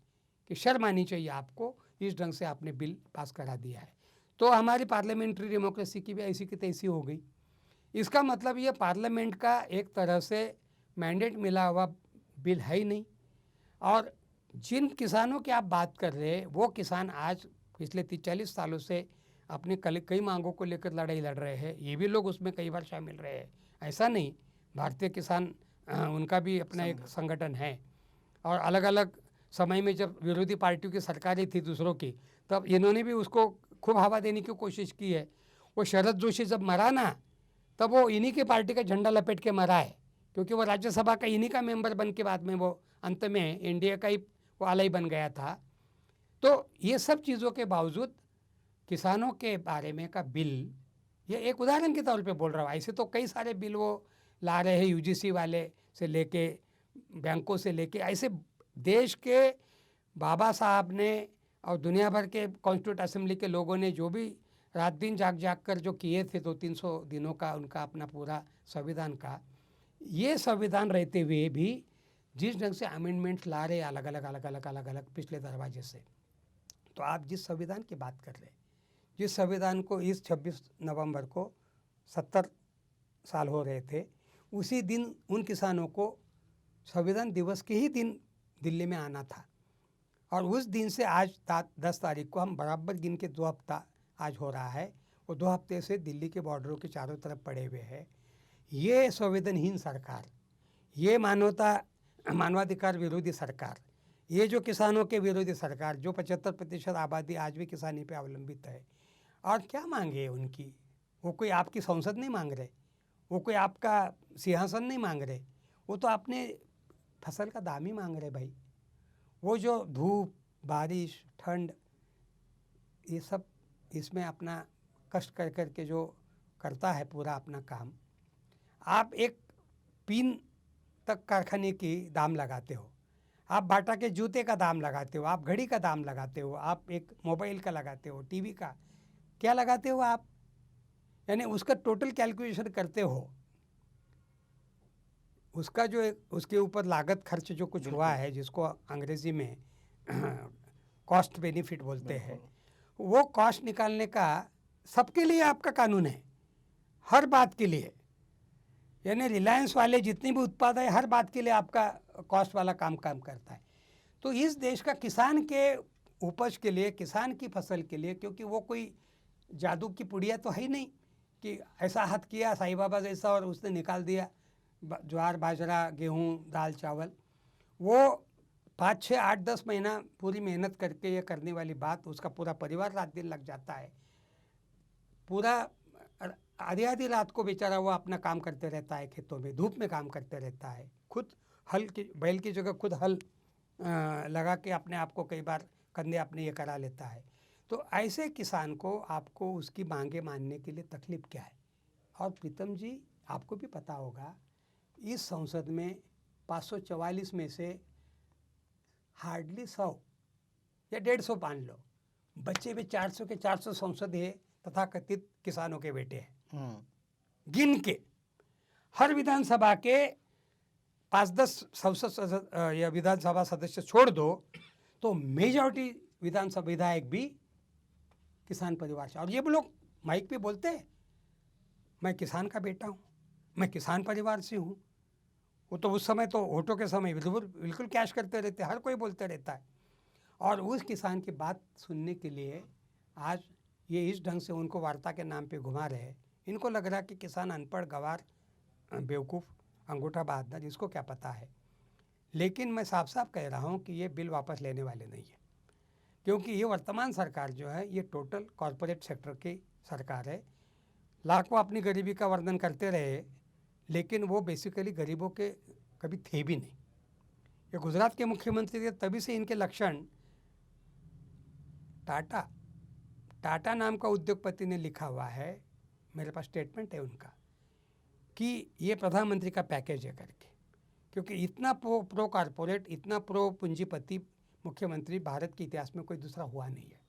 कि शर्म आनी चाहिए आपको, इस ढंग से आपने बिल पास करा दिया है। तो हमारी पार्लियामेंट्री डेमोक्रेसी की भी ऐसी की तैसी हो गई। इसका मतलब ये पार्लियामेंट का एक तरह से मैंडेट मिला हुआ बिल है ही नहीं। और जिन किसानों की आप बात कर रहे हैं, वो किसान आज पिछले 30-40 सालों से अपने कई मांगों को लेकर लड़ाई लड़ रहे हैं। ये भी लोग उसमें कई बार शामिल रहे हैं, ऐसा नहीं। भारतीय किसान उनका भी अपना एक संगठन है, और अलग अलग समय में जब विरोधी पार्टियों की सरकारें थी दूसरों की, तब इन्होंने भी उसको खूब हवा देने की कोशिश की है। वो शरद जोशी जब मरा ना, तब वो इन्हीं के पार्टी का झंडा लपेट के मरा है, क्योंकि वो राज्यसभा का इन्हीं का मेंबर बन के बाद में वो अंत में इंडिया का ही वो आलय बन गया था। तो ये सब चीज़ों के बावजूद किसानों के बारे में का बिल, ये एक उदाहरण के तौर पे बोल रहा हूँ, ऐसे तो कई सारे बिल वो ला रहे हैं, यूजीसी वाले से लेके बैंकों से लेके, ऐसे देश के बाबा साहब ने और दुनिया भर के कॉन्स्टिट्यूट असेंबली के लोगों ने जो भी रात दिन जाग कर जो किए थे 200-300 दिनों का उनका अपना पूरा संविधान का, ये संविधान रहते हुए भी जिस ढंग से अमेंडमेंट्स ला रहे अलग अलग पिछले दरवाजे से, तो आप जिस संविधान की बात कर रहे हैं, जिस संविधान को इस 26 नवंबर को 70 साल हो रहे थे, उसी दिन उन किसानों को संविधान दिवस के ही दिन दिल्ली में आना था, और उस दिन से आज 10 तारीख को हम बराबर गिन के 2 हफ्ता आज हो रहा है, वो 2 हफ्ते से दिल्ली के बॉर्डरों के चारों तरफ पड़े हुए हैं। ये संवेदनहीन सरकार, ये मानवाधिकार विरोधी सरकार, ये जो किसानों के विरोधी सरकार, जो 75% आबादी आज भी किसानी पे अवलंबित है, और क्या मांगे उनकी? वो कोई आपकी संसद नहीं मांग रहे, वो कोई आपका सिंहासन नहीं मांग रहे, वो तो अपने फसल का दाम ही मांग रहे भाई। वो जो धूप, बारिश, ठंड, ये सब इसमें अपना कष्ट कर कर के जो करता है पूरा अपना काम, आप एक पिन तक कारखाने की दाम लगाते हो, आप बाटा के जूते का दाम लगाते हो, आप घड़ी का दाम लगाते हो, आप एक मोबाइल का लगाते हो, टीवी का, क्या लगाते हो आप, यानी उसका टोटल कैलकुलेशन करते हो, उसका जो उसके ऊपर लागत खर्च जो कुछ हुआ है, जिसको अंग्रेजी में कॉस्ट बेनिफिट बोलते हैं, वो कॉस्ट निकालने का सबके लिए आपका कानून है, हर बात के लिए। यानी रिलायंस वाले जितनी भी उत्पाद है, हर बात के लिए आपका कॉस्ट वाला काम करता है। तो इस देश का किसान के उपज के लिए, किसान की फसल के लिए, क्योंकि वो कोई जादू की पुड़िया तो है ही नहीं कि ऐसा हाथ किया साईं बाबा जैसा और उसने निकाल दिया ज्वार, बाजरा, गेहूँ, दाल, चावल। वो 5, 6, 8, 10 महीना पूरी मेहनत करके ये करने वाली बात, उसका पूरा परिवार रात दिन लग जाता है, पूरा आधी रात को बेचारा वो अपना काम करते रहता है, खेतों में धूप में काम करते रहता है, खुद हल की, बैल की जगह खुद हल लगा के अपने आप को कई बार कंधे अपने ये करा लेता है। तो ऐसे किसान को आपको उसकी मांगे मानने के लिए तकलीफ क्या है? और प्रीतम जी, आपको भी पता होगा, इस संसद में 544 में से हार्डली 100 या 150 मान लो, बच्चे भी 400 के 400 सांसद है तथा कथित किसानों के बेटे हैं। गिन के हर विधानसभा के 5-10 संसद या विधानसभा सदस्य छोड़ दो तो मेजॉरिटी विधानसभा विधायक भी किसान परिवार से। और ये लोग माइक पे बोलते हैं, मैं किसान का बेटा हूँ, मैं किसान परिवार से हूँ। वो तो उस समय तो वोटों के समय बिल्कुल कैश करते रहते, हर कोई बोलते रहता है। और उस किसान की बात सुनने के लिए आज ये इस ढंग से उनको वार्ता के नाम पे घुमा रहे हैं। इनको लग रहा कि किसान अनपढ़, गवार, बेवकूफ़, अंगूठा बहादुर, इसको क्या पता है। लेकिन मैं साफ साफ कह रहा हूँ कि ये बिल वापस लेने वाले नहीं है, क्योंकि ये वर्तमान सरकार जो है ये टोटल कॉरपोरेट सेक्टर की सरकार है। लाखों अपनी गरीबी का वर्णन करते रहे, लेकिन वो बेसिकली गरीबों के कभी थे भी नहीं। ये गुजरात के मुख्यमंत्री थे, तभी से इनके लक्षण टाटा नाम का उद्योगपति ने लिखा हुआ है, मेरे पास स्टेटमेंट है उनका, कि ये प्रधानमंत्री का पैकेज है करके, क्योंकि इतना प्रो कॉरपोरेट, इतना प्रो पूंजीपति मुख्यमंत्री भारत के इतिहास में कोई दूसरा हुआ नहीं है।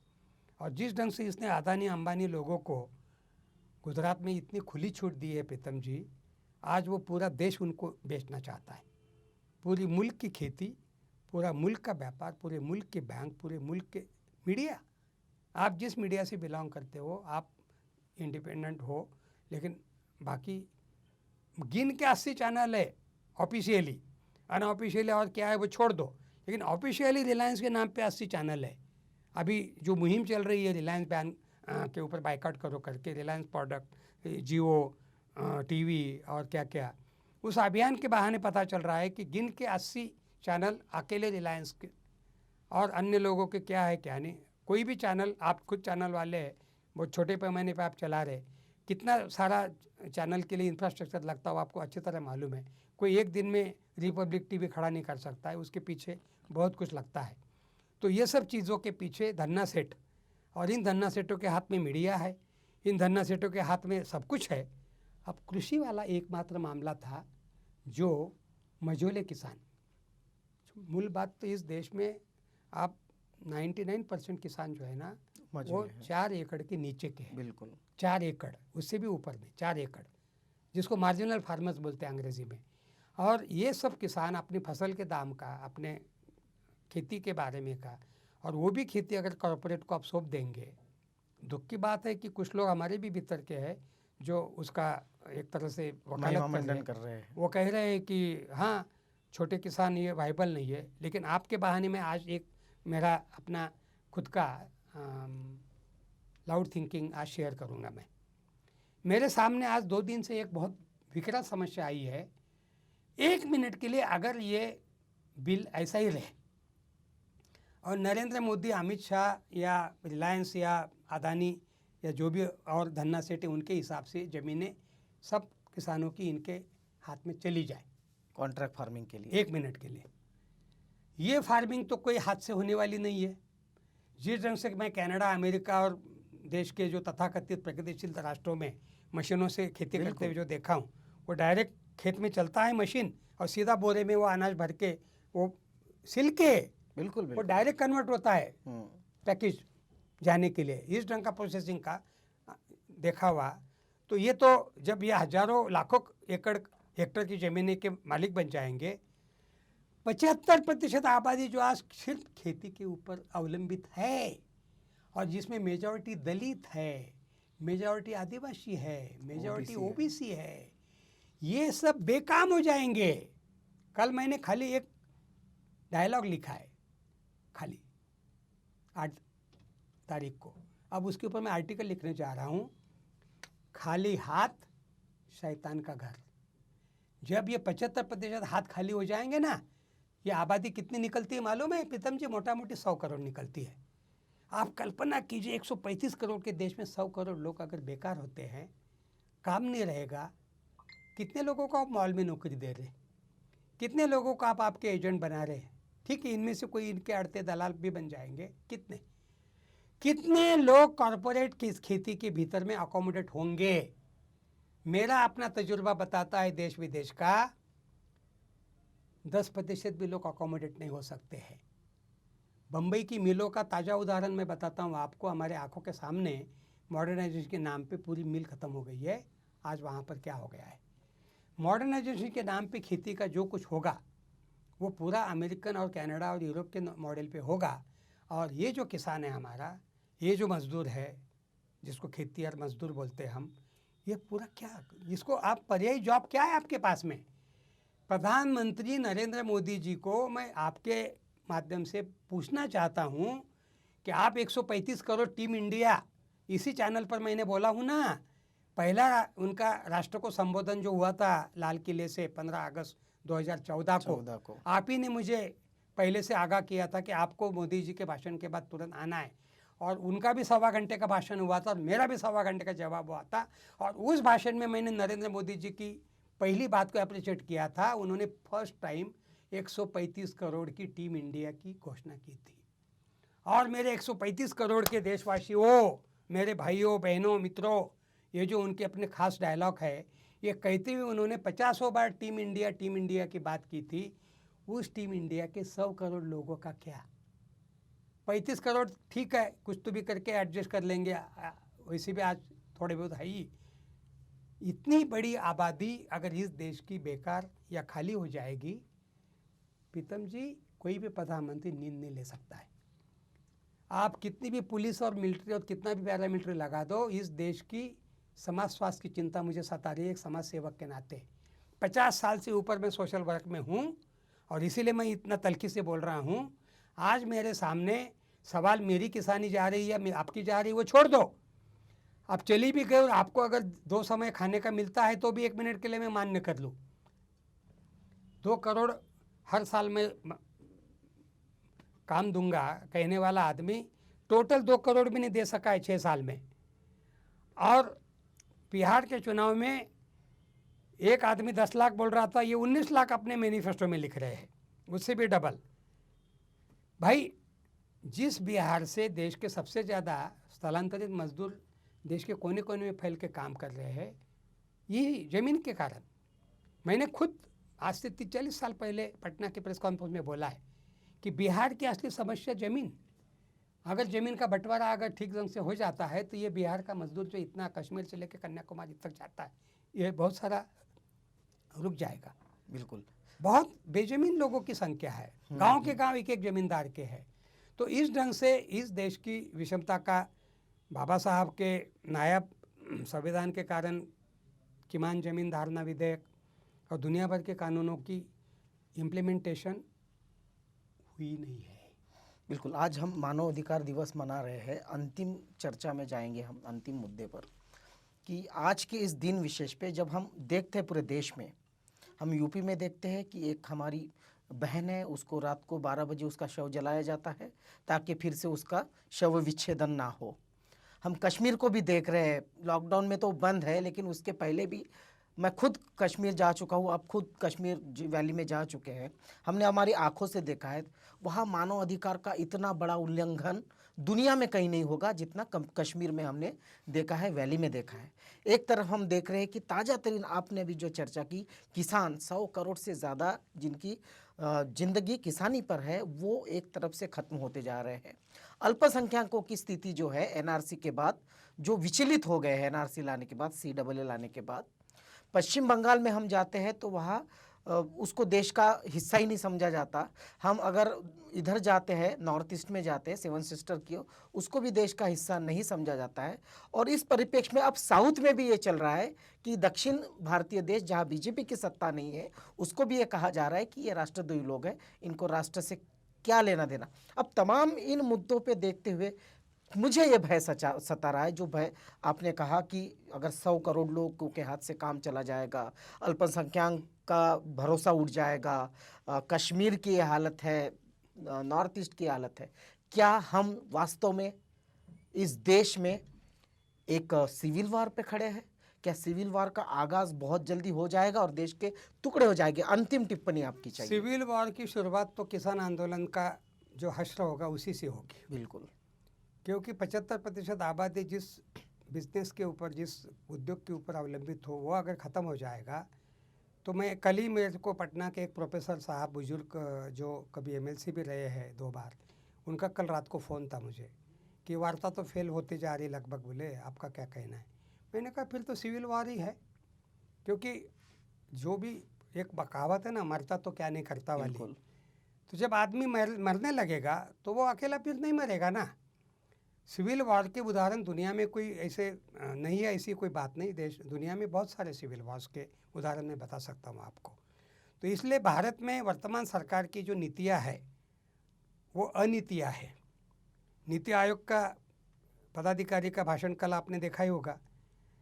और जिस ढंग से इसने अदानी अंबानी लोगों को गुजरात में इतनी खुली छूट दी है प्रीतम जी, आज वो पूरा देश उनको बेचना चाहता है। पूरी मुल्क की खेती, पूरा मुल्क का व्यापार, पूरे मुल्क के बैंक, पूरे मुल्क के मीडिया, आप जिस मीडिया से बिलोंग करते हो, आप इंडिपेंडेंट हो, लेकिन बाकी गिन के 80 चैनल है ऑफिशियली, अनऑफिशियली और क्या है वो छोड़ दो, लेकिन ऑफिशियली रिलायंस के नाम पे 80 चैनल है। अभी जो मुहिम चल रही है रिलायंस बैन के ऊपर बाइकआउट करो करके, रिलायंस प्रोडक्ट, जियो टीवी और क्या क्या, उस अभियान के बहाने पता चल रहा है कि गिन के 80 चैनल अकेले रिलायंस के, और अन्य लोगों के क्या है क्या नहीं। कोई भी चैनल, आप खुद चैनल वाले हैं, बहुत छोटे पैमाने पे आप चला रहे, कितना सारा चैनल के लिए इंफ्रास्ट्रक्चर लगता हो आपको अच्छी तरह मालूम है। कोई एक दिन में रिपब्लिक टीवी खड़ा नहीं कर सकता है, उसके पीछे बहुत कुछ लगता है। तो ये सब चीज़ों के पीछे धन्ना सेठ, और इन धन्ना सेठों के हाथ में मीडिया है, इन धन्ना सेठों के हाथ में सब कुछ है। अब कृषि वाला एकमात्र मामला था जो मझोले किसान, मूल बात तो इस देश में आप 99% किसान जो है ना वो 4 एकड़ के नीचे के हैं। बिल्कुल 4 एकड़, उससे भी ऊपर में 4 एकड़, जिसको मार्जिनल फार्मर्स बोलते हैं अंग्रेजी में। और ये सब किसान अपनी फसल के दाम का, अपने खेती के बारे में का, और वो भी खेती अगर कॉरपोरेट को आप सौंप देंगे, दुख की बात है कि कुछ लोग हमारे भी भीतर के हैं जो उसका एक तरह से वकालत कर रहे हैं। वो कह रहे हैं कि हाँ छोटे किसान ये वाइबल नहीं है। लेकिन आपके बहाने में आज एक मेरा अपना खुद का लाउड थिंकिंग आज शेयर करूँगा। मैं, मेरे सामने आज 2 दिन से एक बहुत विकराल समस्या आई है। 1 मिनट के लिए अगर ये बिल ऐसा ही रहे और नरेंद्र मोदी, अमित शाह या रिलायंस या अदानी या जो भी और धन्ना सेठ उनके हिसाब से ज़मीनें सब किसानों की इनके हाथ में चली जाए कॉन्ट्रैक्ट फार्मिंग के लिए 1 मिनट के लिए, ये फार्मिंग तो कोई हाथ से होने वाली नहीं है। जिस ढंग से मैं कनाडा, अमेरिका और देश के जो तथाकथित प्रगतिशील राष्ट्रों में मशीनों से खेती करते हुए जो देखा हूँ, वो डायरेक्ट खेत में चलता है मशीन और सीधा बोरे में वो अनाज भर के वो सिल के बिल्कुल वो बिल्कुल। डायरेक्ट कन्वर्ट होता है पैकेज जाने के लिए। इस ढंग का प्रोसेसिंग का देखा हुआ। तो ये तो जब ये हजारों लाखों एकड़ हेक्टर की ज़मीन के मालिक बन जाएंगे, 75% आबादी जो आज सिर्फ खेती के ऊपर अवलंबित है और जिसमें मेजॉरिटी दलित है, मेजॉरिटी आदिवासी है, मेजॉरिटी OBC है। ओबीसी है, ये सब बेकाम हो जाएंगे। कल मैंने खाली एक डायलॉग लिखा है, खाली 8 तारीख को। अब उसके ऊपर मैं आर्टिकल लिखने जा रहा हूँ, खाली हाथ शैतान का घर। जब ये 75% हाथ खाली हो जाएंगे ना, ये आबादी कितनी निकलती है मालूम है प्रीतम जी? मोटा मोटी 100 करोड़ निकलती है। आप कल्पना कीजिए 135 करोड़ के देश में 100 करोड़ लोग अगर बेकार होते हैं, काम नहीं रहेगा, कितने लोगों को आप मॉल में नौकरी दे रहे, कितने लोगों को आप आपके एजेंट बना रहे हैं? ठीक है, इनमें से कोई इनके अड़ते दलाल भी बन जाएंगे। कितने लोग कॉरपोरेट की इस खेती के भीतर में अकोमोडेट होंगे? मेरा अपना तजुर्बा बताता है देश विदेश का, 10% भी लोग अकोमोडेट नहीं हो सकते हैं। बम्बई की मिलों का ताज़ा उदाहरण मैं बताता हूँ आपको। हमारे आंखों के सामने मॉडर्नाइजेशन के नाम पे पूरी मिल ख़त्म हो गई है। आज वहाँ पर क्या हो गया है? मॉडर्नाइजेशन के नाम पे खेती का जो कुछ होगा वो पूरा अमेरिकन और कनाडा और यूरोप के मॉडल पे होगा। और ये जो किसान है हमारा, ये जो मज़दूर है जिसको खेतीहर मज़दूर बोलते हैं हम, ये पूरा क्या, इसको आप पर्यायी जॉब क्या है आपके पास में? प्रधानमंत्री नरेंद्र मोदी जी को मैं आपके माध्यम से पूछना चाहता हूँ कि आप 135 करोड़ टीम इंडिया, इसी चैनल पर मैंने बोला हूँ ना, पहला उनका राष्ट्र को संबोधन जो हुआ था लाल किले से 15 अगस्त 2014 को, आप ही ने मुझे पहले से आगाह किया था कि आपको मोदी जी के भाषण के बाद तुरंत आना है। और उनका भी 1.25 घंटे का भाषण हुआ था और मेरा भी 1.25 घंटे का जवाब हुआ था। और उस भाषण में मैंने नरेंद्र मोदी जी की पहली बात को अप्रिशिएट किया था। उन्होंने फर्स्ट टाइम 135 करोड़ की टीम इंडिया की घोषणा की थी। और मेरे 135 करोड़ के देशवासियों, मेरे भाइयों बहनों मित्रों, ये जो उनके अपने खास डायलॉग है, ये कहते हुए उन्होंने 50 बार टीम इंडिया की बात की थी। उस टीम इंडिया के 100 करोड़ लोगों का क्या? 35 करोड़ ठीक है, कुछ तो भी करके एडजस्ट कर लेंगे, वैसे भी आज थोड़े बहुत है ही। इतनी बड़ी आबादी अगर इस देश की बेकार या खाली हो जाएगी, प्रीतम जी, कोई भी प्रधानमंत्री नींद नहीं ले सकता है। आप कितनी भी पुलिस और मिलिट्री और कितना भी पैरामिलिट्री लगा दो, इस देश की समाज स्वास्थ्य की चिंता मुझे सता रही है एक समाज सेवक के नाते। 50 साल से ऊपर मैं सोशल वर्क में हूँ और इसीलिए मैं इतना तल्खी से बोल रहा हूँ। आज मेरे सामने सवाल मेरी किसानी जा रही है, आपकी जा रही है, वो छोड़ दो, आप चली भी गए और आपको अगर 2 समय खाने का मिलता है तो भी 1 मिनट के लिए मैं मान्य कर लूँ। 2 करोड़ हर साल में काम दूंगा कहने वाला आदमी टोटल 2 करोड़ भी नहीं दे सका है 6 साल में। और बिहार के चुनाव में एक आदमी 10 लाख बोल रहा था, ये 19 लाख अपने मैनिफेस्टो में लिख रहे हैं, उससे भी डबल। भाई, जिस बिहार से देश के सबसे ज़्यादा स्थलांतरित मजदूर देश के कोने कोने में फैल के काम कर रहे हैं, यही ज़मीन के कारण। मैंने खुद आज से 40 साल पहले पटना के प्रेस कॉन्फ्रेंस में बोला है कि बिहार की असली समस्या ज़मीन, अगर ज़मीन का बंटवारा अगर ठीक ढंग से हो जाता है तो ये बिहार का मजदूर जो इतना कश्मीर से लेकर कन्याकुमारी तक जाता है, ये बहुत सारा रुक जाएगा। बिल्कुल, बहुत बेजमीन लोगों की संख्या है, गांव के गांव एक एक जमींदार के हैं। तो इस ढंग से इस देश की विषमता का बाबा साहब के नायब संविधान के कारण किमान जमीन धारणा विधेयक और दुनिया भर के कानूनों की इम्प्लीमेंटेशन हुई नहीं है। बिल्कुल। आज हम मानव अधिकार दिवस मना रहे हैं। अंतिम चर्चा में जाएंगे हम अंतिम मुद्दे पर कि आज के इस दिन विशेष पे जब हम देखते हैं पूरे देश में, हम यूपी में देखते हैं कि एक हमारी बहन है, उसको रात को 12 बजे उसका शव जलाया जाता है ताकि फिर से उसका शव विच्छेदन ना हो। हम कश्मीर को भी देख रहे हैं, लॉकडाउन में तो बंद है लेकिन उसके पहले भी मैं खुद कश्मीर जा चुका हूँ, आप खुद कश्मीर वैली में जा चुके हैं, हमने हमारी आंखों से देखा है। वहाँ मानव अधिकार का इतना बड़ा उल्लंघन दुनिया में कहीं नहीं होगा जितना कश्मीर में हमने देखा है, वैली में देखा है। एक तरफ हम देख रहे हैं कि ताज़ा तरीन आपने अभी जो चर्चा की, किसान 100 करोड़ से ज़्यादा जिनकी जिंदगी किसानी पर है, वो एक तरफ से ख़त्म होते जा रहे हैं। अल्पसंख्यकों की स्थिति जो है एनआरसी के बाद जो विचलित हो गए हैं, एनआरसी लाने के बाद, सीडब्ल्यू लाने के बाद। पश्चिम बंगाल में हम जाते हैं तो वहाँ उसको देश का हिस्सा ही नहीं समझा जाता। हम अगर इधर जाते हैं, नॉर्थ ईस्ट में जाते हैं, सेवन सिस्टर की, उसको भी देश का हिस्सा नहीं समझा जाता है। और इस परिप्रेक्ष्य में अब साउथ में भी ये चल रहा है कि दक्षिण भारतीय देश जहाँ बीजेपी की सत्ता नहीं है, उसको भी ये कहा जा रहा है कि ये राष्ट्रद्रोही लोग हैं, इनको राष्ट्र से क्या लेना देना। अब तमाम इन मुद्दों पे देखते हुए मुझे ये भय सता रहा है, जो भय आपने कहा कि अगर 100 करोड़ लोगों के हाथ से काम चला जाएगा, अल्पसंख्यक का भरोसा उठ जाएगा, कश्मीर की ये हालत है, नॉर्थ ईस्ट की हालत है, क्या हम वास्तव में इस देश में एक सिविल वार पे खड़े हैं? क्या सिविल वार का आगाज बहुत जल्दी हो जाएगा और देश के टुकड़े हो जाएंगे? अंतिम टिप्पणी आपकी चाहिए। सिविल वॉर की शुरुआत तो किसान आंदोलन का जो हश्र होगा उसी से होगी। बिल्कुल, क्योंकि 75% आबादी जिस बिजनेस के ऊपर, जिस उद्योग के ऊपर अवलंबित हो, वो अगर ख़त्म हो जाएगा तो मैं कल ही मेरे को पटना के एक प्रोफेसर साहब बुजुर्ग जो कभी एमएलसी भी रहे हैं 2 बार, उनका कल रात को फ़ोन था मुझे कि वार्ता तो फेल होती जा रही लगभग, बोले आपका क्या कहना है। मैंने कहा फिर तो सिविल वार ही है, क्योंकि जो भी एक बकावत है ना, मरता तो क्या नहीं करता वाली, बिल्कुल। तो जब आदमी मरने लगेगा तो वो अकेला फिर नहीं मरेगा ना। सिविल वॉर के उदाहरण दुनिया में कोई ऐसे नहीं है, ऐसी कोई बात नहीं। देश दुनिया में बहुत सारे सिविल वॉर्स के उदाहरण मैं बता सकता हूँ आपको। तो इसलिए भारत में वर्तमान सरकार की जो नीतियाँ है वो अनीतियाँ है। नीति आयोग का पदाधिकारी का भाषण कल आपने देखा ही होगा।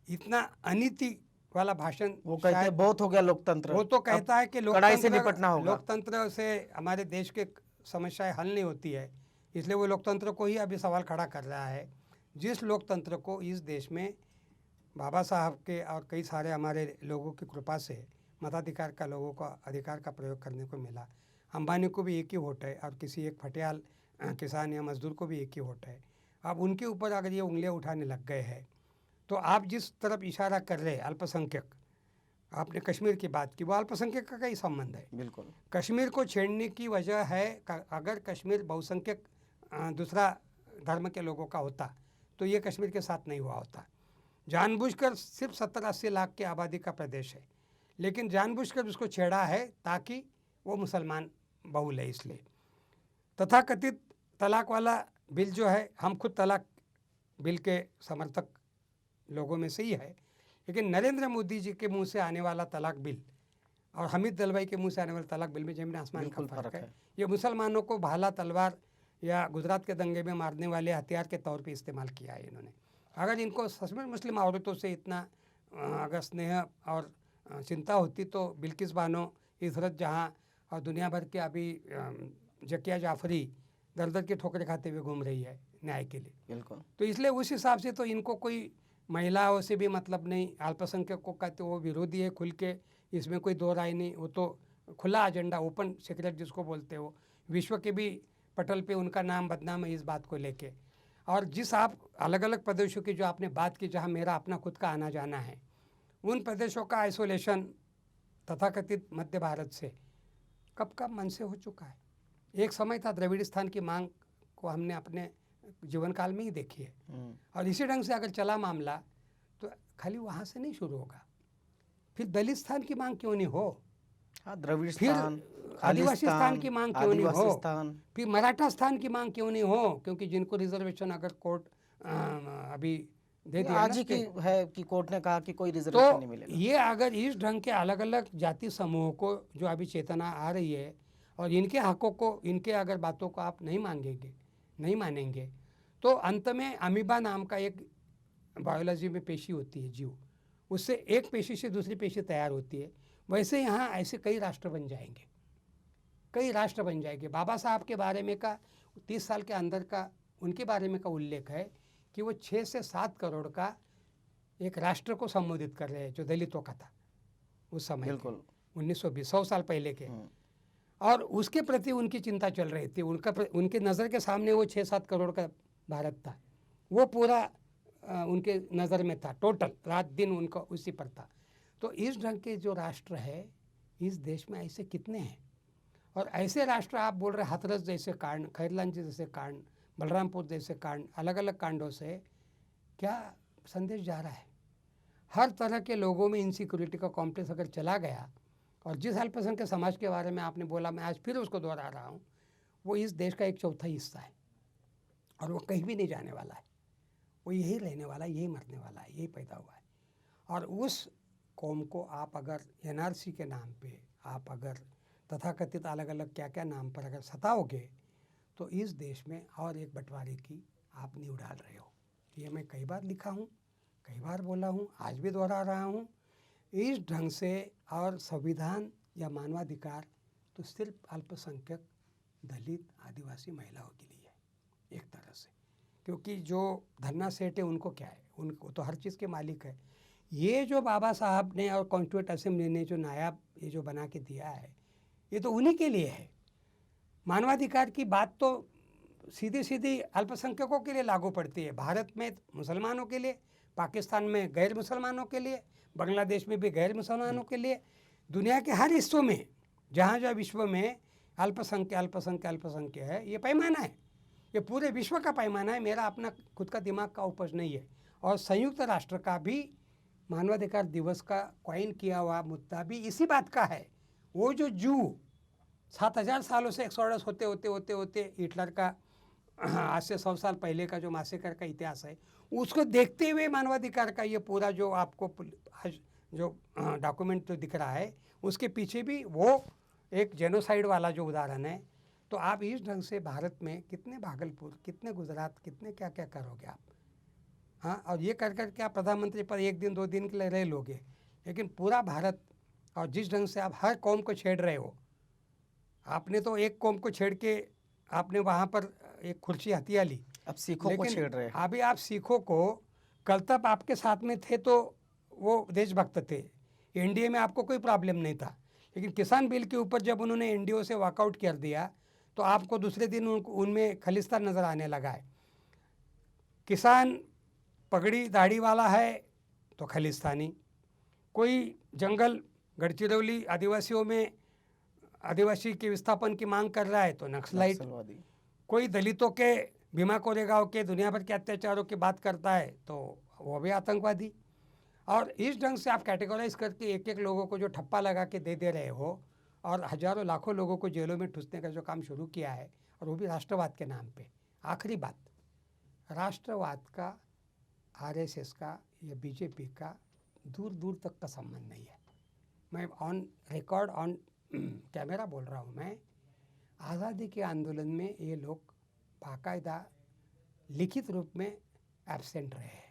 इतना अनीति वाला भाषण, वो कहते हैं बहुत हो गया लोकतंत्र, वो तो कहता है कि कड़ाई से निपटना होगा, लोकतंत्र से हमारे देश के समस्याएं हल नहीं होती है, इसलिए वो लोकतंत्र को ही अभी सवाल खड़ा कर रहा है। जिस लोकतंत्र को इस देश में बाबा साहब के और कई सारे हमारे लोगों की कृपा से मताधिकार का, लोगों का अधिकार का प्रयोग करने को मिला। अंबानी को भी एक ही वोट है और किसी एक फटियाल किसान या मजदूर को भी एक ही वोट है। अब उनके ऊपर अगर ये उंगलियां उठाने लग गए हैं तो आप जिस तरफ इशारा कर रहे हैं अल्पसंख्यक, आपने कश्मीर की बात की, वो अल्पसंख्यक का ही संबंध है। बिल्कुल, कश्मीर को छेड़ने की वजह है अगर कश्मीर बहुसंख्यक दूसरा धर्म के लोगों का होता तो ये कश्मीर के साथ नहीं हुआ होता। जानबूझकर सिर्फ 70-80 लाख की आबादी का प्रदेश है, लेकिन जानबूझकर उसको छेड़ा है ताकि वो मुसलमान बहुल है। इसलिए तथाकथित तलाक वाला बिल जो है, हम खुद तलाक बिल के समर्थक लोगों में से ही है, लेकिन नरेंद्र मोदी जी के मुंह से आने वाला तलाक बिल और हमीद दलवाई के मुंह से आने वाले तलाक बिल में जमीन आसमान का फर्क है। ये मुसलमानों को भाला, तलवार या गुजरात के दंगे में मारने वाले हथियार के तौर पे इस्तेमाल किया है इन्होंने। अगर इनको सच में मुस्लिम औरतों से इतना अगर स्नेह और चिंता होती तो बिल्किस बानो, इजरत जहाँ और दुनिया भर के अभी जकिया जाफरी दर दर के ठोकरे खाते हुए घूम रही है न्याय के लिए। बिल्कुल। तो इसलिए उस हिसाब से तो इनको कोई महिलाओं से भी मतलब नहीं, अल्पसंख्यकों का तो वो विरोधी है खुल के, इसमें कोई दो राय नहीं। वो तो खुला एजेंडा, ओपन सीक्रेट जिसको बोलते हो, विश्व के भी पटल पे उनका नाम बदनाम है इस बात को लेके। और जिस आप अलग अलग प्रदेशों की जो आपने बात की जहाँ मेरा अपना खुद का आना जाना है, उन प्रदेशों का आइसोलेशन तथाकथित मध्य भारत से कब का मन से हो चुका है। एक समय था द्रविड़स्थान की मांग को हमने अपने जीवन काल में ही देखी है, और इसी ढंग से अगर चला मामला तो खाली वहाँ से नहीं शुरू होगा, फिर दलित स्थान की मांग क्यों नहीं हो, हाँ, द्रविड़ फिर स्थान, आदिवासी स्थान की मांग क्यों नहीं हो, स्थान, फिर मराठा स्थान की मांग क्यों नहीं हो, क्योंकि जिनको रिजर्वेशन अगर कोर्ट अभी दे दिया आज ही की है कि कोर्ट ने कहा कि कोई रिजर्वेशन नहीं मिलेगा। ये अगर इस ढंग के अलग अलग जाति समूहों को जो अभी चेतना आ रही है और इनके हकों को, इनके अगर बातों को आप नहीं मांगेंगे, नहीं मानेंगे, तो अंत में अमीबा नाम का एक बायोलॉजी में पेशी होती है जीव, उससे एक पेशी से दूसरी पेशी तैयार होती है। वैसे यहाँ ऐसे कई राष्ट्र बन जाएंगे, कई राष्ट्र बन जाएंगे। बाबा साहब के बारे में का 30 साल के अंदर का उनके बारे में का उल्लेख है कि वो 6 से 7 करोड़ का एक राष्ट्र को संबोधित कर रहे हैं जो दलितों का था। उस समय बिल्कुल 1920 100 साल पहले के। और उसके प्रति उनकी चिंता चल रही थी। उनके नज़र के सामने वो 6-7 करोड़ का भारत था, वो पूरा उनके नज़र में था, टोटल रात दिन उनका उसी पर था। तो इस ढंग के जो राष्ट्र है इस देश में ऐसे कितने हैं, और ऐसे राष्ट्र आप बोल रहे हाथरस जैसे कांड, खैरलांच जैसे कांड, बलरामपुर जैसे कांड, अलग अलग कांडों से क्या संदेश जा रहा है? हर तरह के लोगों में इनसिक्योरिटी का कॉम्प्लेक्स अगर चला गया, और जिस अल्पसंख्यक समाज के बारे में आपने बोला, मैं आज फिर उसको दोहरा रहा हूँ, वो इस देश का एक चौथा हिस्सा है और वो कहीं भी नहीं जाने वाला है, वो यही रहने वाला है, यही मरने वाला है, यही पैदा हुआ है। और उस कौम को आप अगर एनआरसी के नाम पे आप अगर तथाकथित अलग अलग क्या क्या नाम पर अगर सताओगे तो इस देश में और एक बंटवारे की आप नींव डाल रहे हो। ये मैं कई बार लिखा हूँ, कई बार बोला हूँ, आज भी दोहरा रहा हूँ। इस ढंग से और संविधान या मानवाधिकार तो सिर्फ अल्पसंख्यक, दलित, आदिवासी, महिलाओं के लिए है एक तरह से, क्योंकि जो धन्ना सेठ है उनको क्या है, उनको तो हर चीज़ के मालिक है। ये जो बाबा साहब ने और कॉन्स्टिट्यूंट असेंबली ने जो नायाब ये जो बना के दिया है, ये तो उन्हीं के लिए है। मानवाधिकार की बात तो सीधी सीधी अल्पसंख्यकों के लिए लागू पड़ती है, भारत में मुसलमानों के लिए, पाकिस्तान में गैर मुसलमानों के लिए, बांग्लादेश में भी गैर मुसलमानों के लिए, दुनिया के हर हिस्सों में जहाँ जहाँ विश्व में अल्पसंख्य है, ये पैमाना है, ये पूरे विश्व का पैमाना है, मेरा अपना खुद का दिमाग का उपज नहीं है। और संयुक्त राष्ट्र का भी मानवाधिकार दिवस का क्वाइन किया हुआ मुद्दा भी इसी बात का है। वो जो जू 7000 सालों से एक्सोडस होते होते होते होते हिटलर का आज से 100 साल पहले का जो मासेकर का इतिहास है, उसको देखते हुए मानवाधिकार का ये पूरा जो आपको जो डॉक्यूमेंट जो दिख रहा है, उसके पीछे भी वो एक जेनोसाइड वाला जो उदाहरण है। तो आप इस ढंग से भारत में कितने भागलपुर, कितने गुजरात, कितने क्या क्या करोगे आप? हाँ, और ये कर कर के आप प्रधानमंत्री पर 1 दिन 2 दिन के लिए रह लोगे, लेकिन पूरा भारत, और जिस ढंग से आप हर कौम को छेड़ रहे हो, आपने तो एक कौम को छेड़ के आपने वहाँ पर एक कुर्सी हथिया ली, अब सिखों को छेड़ रहे हैं। अभी आप सिखों को, कल तक आपके साथ में थे तो वो देशभक्त थे, एनडीए में आपको कोई प्रॉब्लम नहीं था, लेकिन किसान बिल के ऊपर जब उन्होंने एनडीए से वॉकआउट कर दिया तो आपको दूसरे दिन उनमें खालिस्तान नज़र आने लगा है। किसान पगड़ी दाढ़ी वाला है तो खालिस्तानी, कोई जंगल गढ़चिरौली आदिवासियों में आदिवासी के विस्थापन की मांग कर रहा है तो नक्सलाइट, कोई दलितों के भीमा कोरेगांव के दुनिया भर के अत्याचारों की बात करता है तो वो भी आतंकवादी। और इस ढंग से आप कैटेगराइज करके एक एक लोगों को जो ठप्पा लगा के दे दे रहे हो, और हजारों लाखों लोगों को जेलों में ठूसने का जो काम शुरू किया है, और वो भी राष्ट्रवाद के नाम पे। आखिरी बात, राष्ट्रवाद का आरएसएस का या बीजेपी का दूर दूर तक का संबंध नहीं है। मैं ऑन रिकॉर्ड ऑन कैमरा बोल रहा हूँ, मैं आज़ादी के आंदोलन में ये लोग बाकायदा लिखित रूप में एब्सेंट रहे हैं,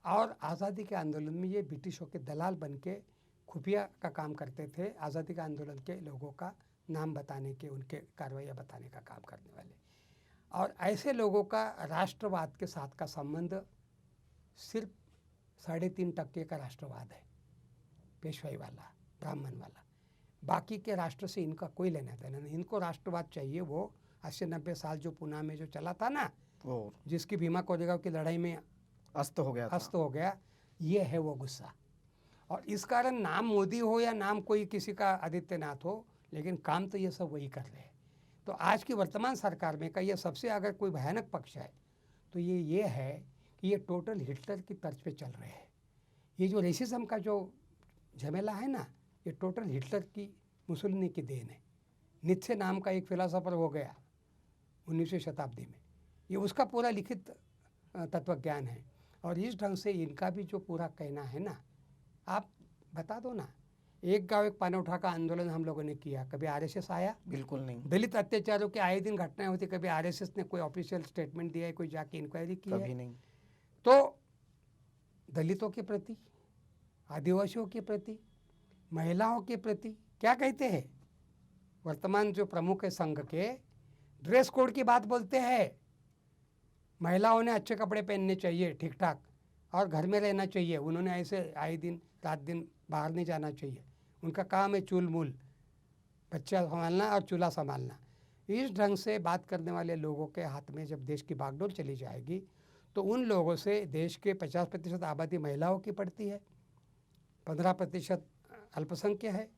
और आज़ादी के आंदोलन में ये ब्रिटिशों के दलाल बन के खुफिया का काम करते थे, आज़ादी के आंदोलन के लोगों का नाम बताने के, उनके कार्रवाइयाँ बताने का काम करने वाले। और ऐसे लोगों का राष्ट्रवाद के साथ का संबंध सिर्फ 3.5% का राष्ट्रवाद है, पेशवाई वाला, ब्राह्मण वाला। बाकी के राष्ट्र से इनका कोई लेना देना नहीं। इनको राष्ट्रवाद चाहिए वो 80-90 साल जो पुणे में जो चला था ना, जिसकी भीमा कोरेगांव की लड़ाई में अस्त हो गया, ये है वो गुस्सा। और इस कारण नाम मोदी हो या नाम कोई किसी का आदित्यनाथ हो, लेकिन काम तो ये सब वही कर रहे हैं। तो आज की वर्तमान सरकार में का ये सबसे अगर कोई भयानक पक्ष है तो ये है कि ये टोटल हिटलर की तर्ज पे चल रहे हैं। ये जो रेसिज्म का जो झमेला है ना, ये टोटल हिटलर की, मुसोलिनी की देन है। नीत्शे नाम का एक फिलोसोफर हो गया 19वीं शताब्दी में, ये उसका पूरा लिखित तत्वज्ञान है। और इस ढंग से इनका भी जो पूरा कहना है ना, आप बता दो ना, एक गांव एक पानी उठा का आंदोलन हम लोगों ने किया, कभी आरएसएस आया? बिल्कुल नहीं। दलित अत्याचारों के आए दिन घटनाएं होती, कभी आरएसएस ने कोई ऑफिशियल स्टेटमेंट दिया है, कोई जाके इंक्वायरी की है? कभी नहीं। तो दलितों के प्रति, आदिवासियों के प्रति, महिलाओं के प्रति क्या कहते हैं? वर्तमान जो प्रमुख है संघ के, ड्रेस कोड की बात बोलते हैं। महिलाओं ने अच्छे कपड़े पहनने चाहिए ठीक ठाक, और घर में रहना चाहिए। उन्होंने ऐसे आए दिन रात दिन बाहर नहीं जाना चाहिए, उनका काम है चूल मूल, बच्चा संभालना और चूल्हा संभालना। इस ढंग से बात करने वाले लोगों के हाथ में जब देश की बागडोर चली जाएगी तो उन लोगों से देश के 50% आबादी महिलाओं की पड़ती है, 15% अल्पसंख्यक है,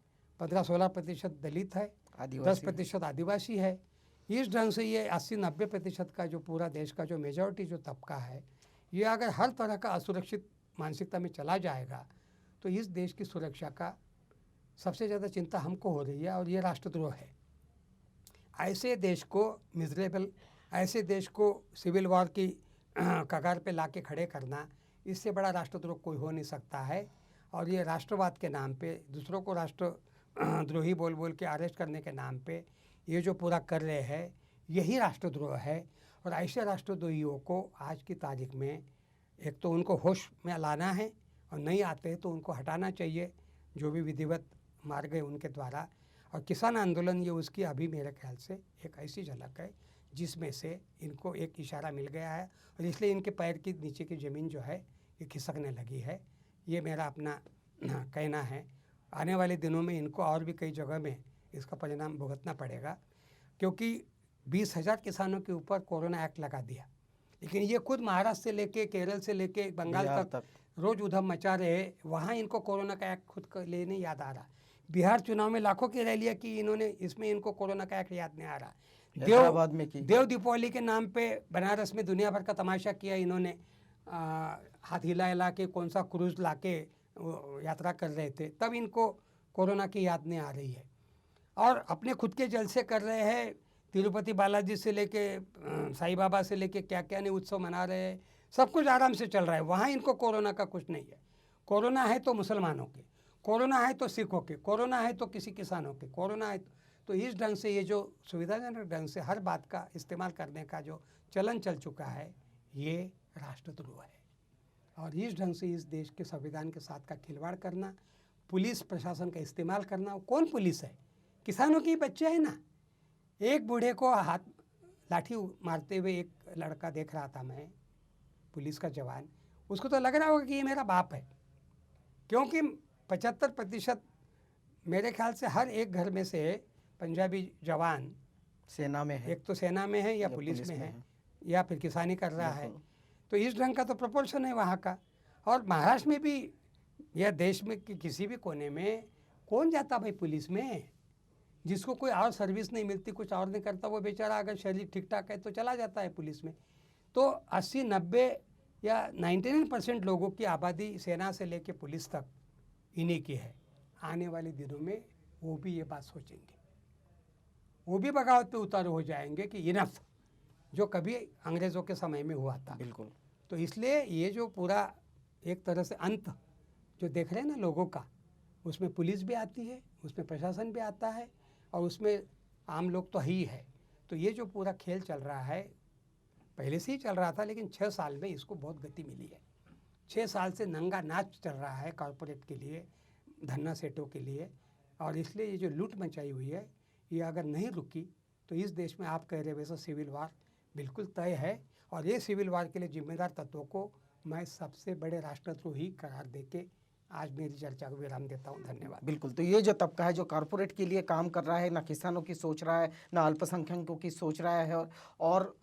15-16% दलित है, 10% आदिवासी है। इस ढंग से ये 80-90% का जो पूरा देश का जो मेजॉरिटी जो तबका है, ये अगर हर तरह का असुरक्षित मानसिकता में चला जाएगा तो इस देश की सुरक्षा का सबसे ज़्यादा चिंता हमको हो रही है और ये राष्ट्रद्रोह है। ऐसे देश को मिजरेबल, ऐसे देश को सिविल वॉर की कगार पे लाके खड़े करना, इससे बड़ा राष्ट्रद्रोह कोई हो नहीं सकता है। और ये राष्ट्रवाद के नाम पे दूसरों को राष्ट्रद्रोही बोल बोल के अरेस्ट करने के नाम पे ये जो पूरा कर रहे हैं, यही राष्ट्रद्रोह है। और ऐसे राष्ट्रद्रोहियों को आज की तारीख में एक तो उनको होश में लाना है और नहीं आते तो उनको हटाना चाहिए, जो भी विधिवत मार गए उनके द्वारा। और किसान आंदोलन ये उसकी अभी मेरे ख्याल से एक ऐसी झलक है जिसमें से इनको एक इशारा मिल गया है और इसलिए इनके पैर की नीचे की ज़मीन जो है ये खिसकने लगी है। ये मेरा अपना कहना है। आने वाले दिनों में इनको और भी कई जगह में इसका परिणाम भुगतना पड़ेगा, क्योंकि 20,000 किसानों के ऊपर कोरोना एक्ट लगा दिया, लेकिन ये खुद महाराष्ट्र से लेके केरल से लेके बंगाल तक रोज़ उधम मचा रहे, वहाँ इनको कोरोना का एक्ट खुद का लेने याद आ रहा। बिहार चुनाव में लाखों की रैलियाँ की इन्होंने, इसमें इनको कोरोना का एक्ट याद नहीं आ रहा। हैदराबाद में की देव दीपावली के नाम पे बनारस में दुनिया भर का तमाशा किया इन्होंने, हाथ हिला के कौन सा क्रूज लाके यात्रा कर रहे थे, तब इनको कोरोना की याद नहीं आ रही है। और अपने खुद के जलसे कर रहे हैं, तिरुपति बालाजी से लेके साईं बाबा से लेके क्या क्या नहीं उत्सव मना रहे हैं, सब कुछ आराम से चल रहा है। वहाँ इनको कोरोना का कुछ नहीं है। कोरोना है तो मुसलमानों के, कोरोना है तो सिखों के, कोरोना है तो किसी किसानों के, कोरोना है तो इस ढंग से ये जो सुविधाजनक ढंग से हर बात का इस्तेमाल करने का जो चलन चल चुका है, ये राष्ट्रद्रोह है। और इस ढंग से इस देश के संविधान के साथ का खिलवाड़ करना, पुलिस प्रशासन का इस्तेमाल करना। कौन पुलिस है? किसानों के बच्चे हैं ना। एक बूढ़े को हाथ लाठी मारते हुए एक लड़का देख रहा था मैं, पुलिस का जवान, उसको तो लग रहा होगा कि ये मेरा बाप है, क्योंकि 75% मेरे ख्याल से हर एक घर में से पंजाबी जवान सेना में है, एक तो सेना में है या पुलिस में है या फिर किसानी कर रहा है। तो इस ढंग का तो प्रोपोर्शन है वहाँ का। और महाराष्ट्र में भी या देश में किसी भी कोने में कौन जाता भाई पुलिस में? जिसको कोई और सर्विस नहीं मिलती, कुछ और नहीं करता, वो बेचारा अगर शरीर ठीक ठाक है तो चला जाता है पुलिस में। तो 80-90 या 99% लोगों की आबादी सेना से लेके पुलिस तक इन्हीं की है। आने वाले दिनों में वो भी ये बात सोचेंगे, वो भी बगावत पे उतारू हो जाएंगे कि इनफ, जो कभी अंग्रेज़ों के समय में हुआ था। बिल्कुल। तो इसलिए ये जो पूरा एक तरह से अंत जो देख रहे हैं ना लोगों का, उसमें पुलिस भी आती है, उसमें प्रशासन भी आता है और उसमें आम लोग तो ही है। तो ये जो पूरा खेल चल रहा है, पहले से ही चल रहा था, लेकिन 6 साल में इसको बहुत गति मिली है। 6 साल से नंगा नाच चल रहा है कॉरपोरेट के लिए, धन्ना सेठों के लिए। और इसलिए ये जो लूट मचाई हुई है, ये अगर नहीं रुकी तो इस देश में आप कह रहे वैसा सिविल वार बिल्कुल तय है। और ये सिविल वार के लिए जिम्मेदार तत्वों को मैं सबसे बड़े राष्ट्रद्रोही करार देके आज मेरी चर्चा को विराम देता हूँ। धन्यवाद। बिल्कुल। तो ये जो तबका है जो कॉरपोरेट के लिए काम कर रहा है, ना किसानों की सोच रहा है, ना अल्पसंख्यकों की सोच रहा है, और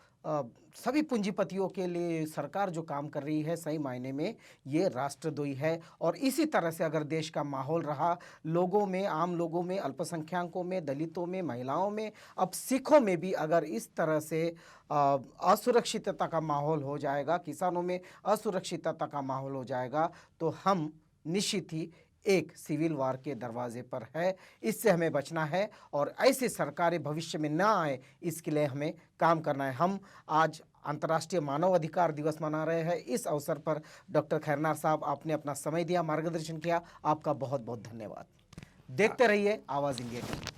सभी पूंजीपतियों के लिए सरकार जो काम कर रही है, सही मायने में ये राष्ट्रद्रोही है। और इसी तरह से अगर देश का माहौल रहा, लोगों में, आम लोगों में, अल्पसंख्यकों में, दलितों में, महिलाओं में, अब सिखों में भी अगर इस तरह से असुरक्षितता का माहौल हो जाएगा, किसानों में असुरक्षितता का माहौल हो जाएगा, तो हम निश्चित ही एक सिविल वार के दरवाजे पर है। इससे हमें बचना है और ऐसी सरकारें भविष्य में ना आए, इसके लिए हमें काम करना है। हम आज अंतर्राष्ट्रीय मानव अधिकार दिवस मना रहे हैं। इस अवसर पर डॉक्टर खैरनार साहब, आपने अपना समय दिया, मार्गदर्शन किया, आपका बहुत बहुत धन्यवाद। देखते रहिए आवाज़ इंडिया की।